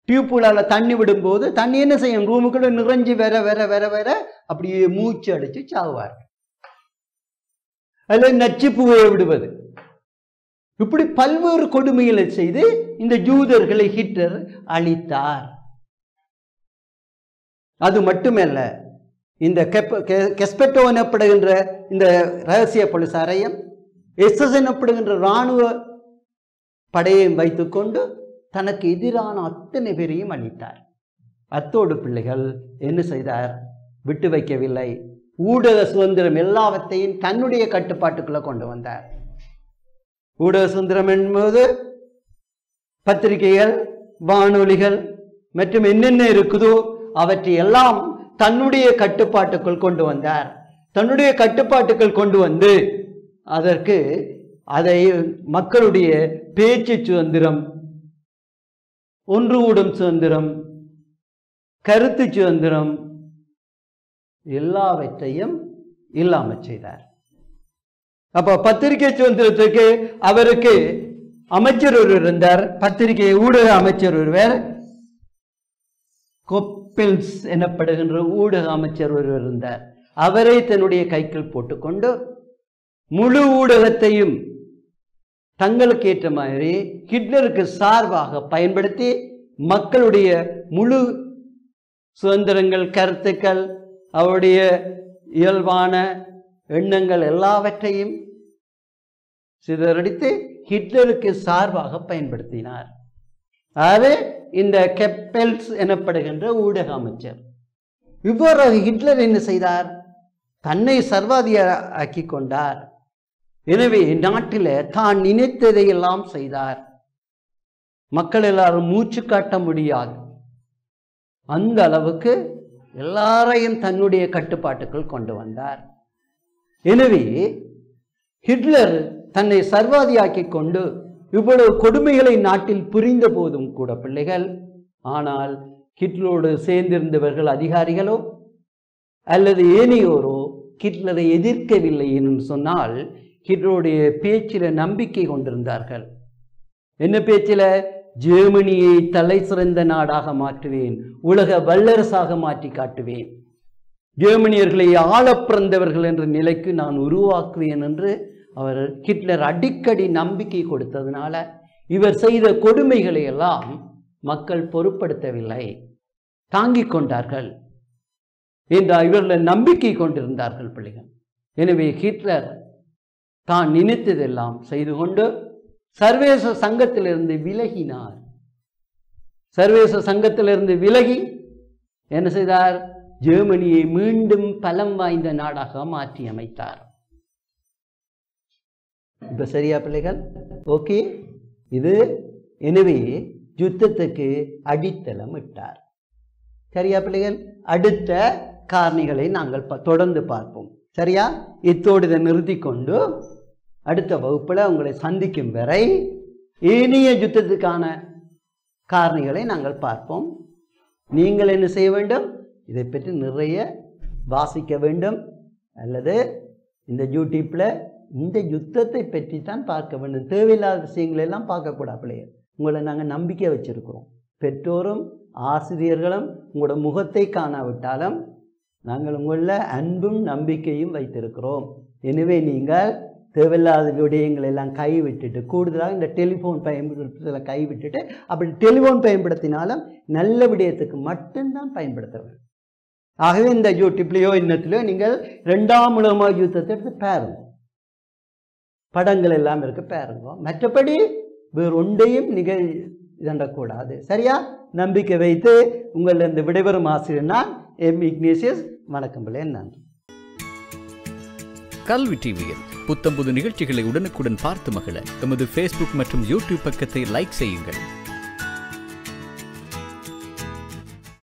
Speaker 2: டியூப்புலால தண்ணி விடும்போது தண்ணி என்ன செய்யும், ரூமுக்குள்ள நிறைஞ்சி வர வர வர வர அப்படியே மூச்சு அடிச்சு சாவார்கள். அதுல நச்சு புகையை விடுவது, இப்படி பல்வேறு கொடுமைகளை செய்து இந்த யூதர்களை ஹிட்லர் அழித்தார். அது மட்டுமல்ல, இந்த கெஸ்பெட்டோ எனப்படுகின்ற இந்த ரகசிய போலீசாரையும் SS எனப்படுகின்ற இராணுவ படையையும் வைத்துக்கொண்டு தனக்கு எதிரான அத்தனை பேரையும் அழித்தார். அத்தோடு பிள்ளைகள் என்ன செய்தார்? விட்டு வைக்கவில்லை. ஊடக சுதந்திரம் எல்லாவற்றையும் தன்னுடைய கட்டுப்பாட்டுக்குள்ள கொண்டு வந்தார். ஊடக சுதந்திரம் என்பது பத்திரிகைகள், வானொலிகள் மற்றும் என்னென்ன இருக்குதோ அவற்றை எல்லாம் தன்னுடைய கட்டுப்பாட்டுக்குள் கொண்டு வந்தார். தன்னுடைய கட்டுப்பாட்டுக்குள் கொண்டு வந்து அதற்கு அதை மக்களுடைய பேச்சு சுதந்திரம், ஒன்று கூடும் சுதந்திரம், கருத்து சுதந்திரம் எல்லாவற்றையும் இல்லாமல் செய்தார். அப்ப பத்திரிகை சுதந்திரத்துக்கு அவருக்கு அமைச்சர் ஒருவர் இருந்தார், பத்திரிகை ஊடக அமைச்சர் ஒருவர், கொப்பெல்ஸ் எனப்படுகின்ற ஊடக அமைச்சர் ஒருவர் இருந்தார். அவரை தன்னுடைய கைக்குள் போட்டுக்கொண்டு முழு ஊடகத்தையும் தங்களுக்கு ஏற்ற மாதிரி ஹிட்லருக்கு சார்பாக பயன்படுத்தி மக்களுடைய முழு சுதந்திரங்கள், கருத்துக்கள், அவருடைய இயல்பான எண்ணங்கள் எல்லாவற்றையும் சிதறடித்து ஹிட்லருக்கு சார்பாக பயன்படுத்தினார். ஆகவே இந்த கெப்பெல்ஸ் எனப்படுகின்ற ஊடக அமைச்சர். இவ்வாறு ஹிட்லர் என்ன செய்தார்? தன்னை சர்வாதிகாரியாக்கி கொண்டார். எனவே நாட்டில் தான் நினைத்ததை எல்லாம் செய்தார். மக்கள் எல்லாரும் மூச்சு காட்ட முடியாது அந்த அளவுக்கு எல்லாரையும் தன்னுடைய கட்டுப்பாட்டுக்குள் கொண்டு வந்தார். எனவே ஹிட்லர் தன்னை சர்வாதியாக்கி கொண்டு இவ்வளவு கொடுமைகளை நாட்டில் புரிந்த போதும் கூட பிள்ளைகள், ஆனால் ஹிட்லரோடு சேர்ந்திருந்தவர்கள் அதிகாரிகளோ அல்லது ஏனையோரோ ஹிட்லரை எதிர்க்கவில்லை என்று சொன்னால் ஹிட்லருடைய பேச்சில நம்பிக்கை கொண்டிருந்தார்கள். என்ன பேச்சில? ஜெர்மனியை தலை சிறந்த நாடாக மாற்றுவேன், உலக வல்லரசாக மாற்றி காட்டுவேன், ஜெர்மனியர்களை ஆள பிறந்தவர்கள் என்ற நிலைக்கு நான் உருவாக்குவேன் என்று அவர் ஹிட்லர் அடிக்கடி நம்பிக்கை கொடுத்ததுனால இவர் செய்த கொடுமைகளை எல்லாம் மக்கள் பொருட்படுத்தவில்லை, தாங்கிக் கொண்டார்கள் என்றால் இவர்கள் நம்பிக்கை கொண்டிருந்தார்கள் பிள்ளைகள். எனவே ஹிட்லர் தான் நினைத்ததெல்லாம் செய்து கொண்டு சர்வதேச சங்கத்திலிருந்து விலகினார். சர்வதேச சங்கத்திலிருந்து விலகி என்ன செய்தார்? ஜெர்மனியை மீண்டும் பலம் வாய்ந்த நாடாக மாற்றி அமைத்தார். இப்ப சரியா பிள்ளைகள்? ஓகே. இது எனவே யுத்தத்துக்கு அடித்தளம் இட்டார். சரியா பிள்ளைகள்? அடுத்த காரணிகளை நாங்கள் தொடர்ந்து பார்ப்போம். சரியா? இத்தோடு இதை நிறுத்தி கொண்டு அடுத்த வகுப்புல உங்களை சந்திக்கும் வரை ஏனைய யுத்தத்துக்கான காரணிகளை நாங்கள் பார்ப்போம். நீங்கள் என்ன செய்ய வேண்டும்? இதை பற்றி நிறைய வாசிக்க வேண்டும், அல்லது இந்த யூடியூப்ல இந்த யுத்தத்தை பற்றி தான் பார்க்க வேண்டும். தேவையில்லாத விஷயங்களை எல்லாம் பார்க்கக்கூடாது பிள்ளைகள். உங்களை நாங்கள் நம்பிக்கை வச்சிருக்கிறோம். பெற்றோரும் ஆசிரியர்களும் உங்களோட முகத்தை காணாவிட்டாலும் நாங்கள் உங்களில் அன்பும் நம்பிக்கையும் வைத்திருக்கிறோம். எனவே நீங்கள் தேவையில்லாத விடயங்களை எல்லாம் கைவிட்டுட்டு, கூடுதலாக இந்த டெலிஃபோன் பயன்படுத்துதலை கைவிட்டுட்டு, அப்படி டெலிஃபோன் பயன்படுத்தினாலும் நல்ல விடயத்துக்கு மட்டும்தான் பயன்படுத்த வேண்டும். ஆகவே இந்த யூடியூப்லேயோ இன்னத்திலையோ நீங்கள் 2ஆம் உலக யுத்தத்தை எடுத்து பாருங்க, படங்கள் எல்லாம் இருக்கு பாருங்க. மற்றபடி வேறு ஒன்றையும் நீங்கள் இதண்டக்கூடாது. சரியா? நம்பிக்கை வைத்து உங்களிருந்து விடைபெறும் ஆசிரியர் நான் எம். இக்னேசியஸ். வணக்கம் பிள்ளை. நன்றி.
Speaker 3: கல்வி டிவியில் புத்தம்புது நிகழ்ச்சிகளை உடனுக்குடன் பார்த்து மகிழ எமது ஃபேஸ்புக் மற்றும் யூடியூப் பக்கத்தை லைக் செய்யுங்கள்.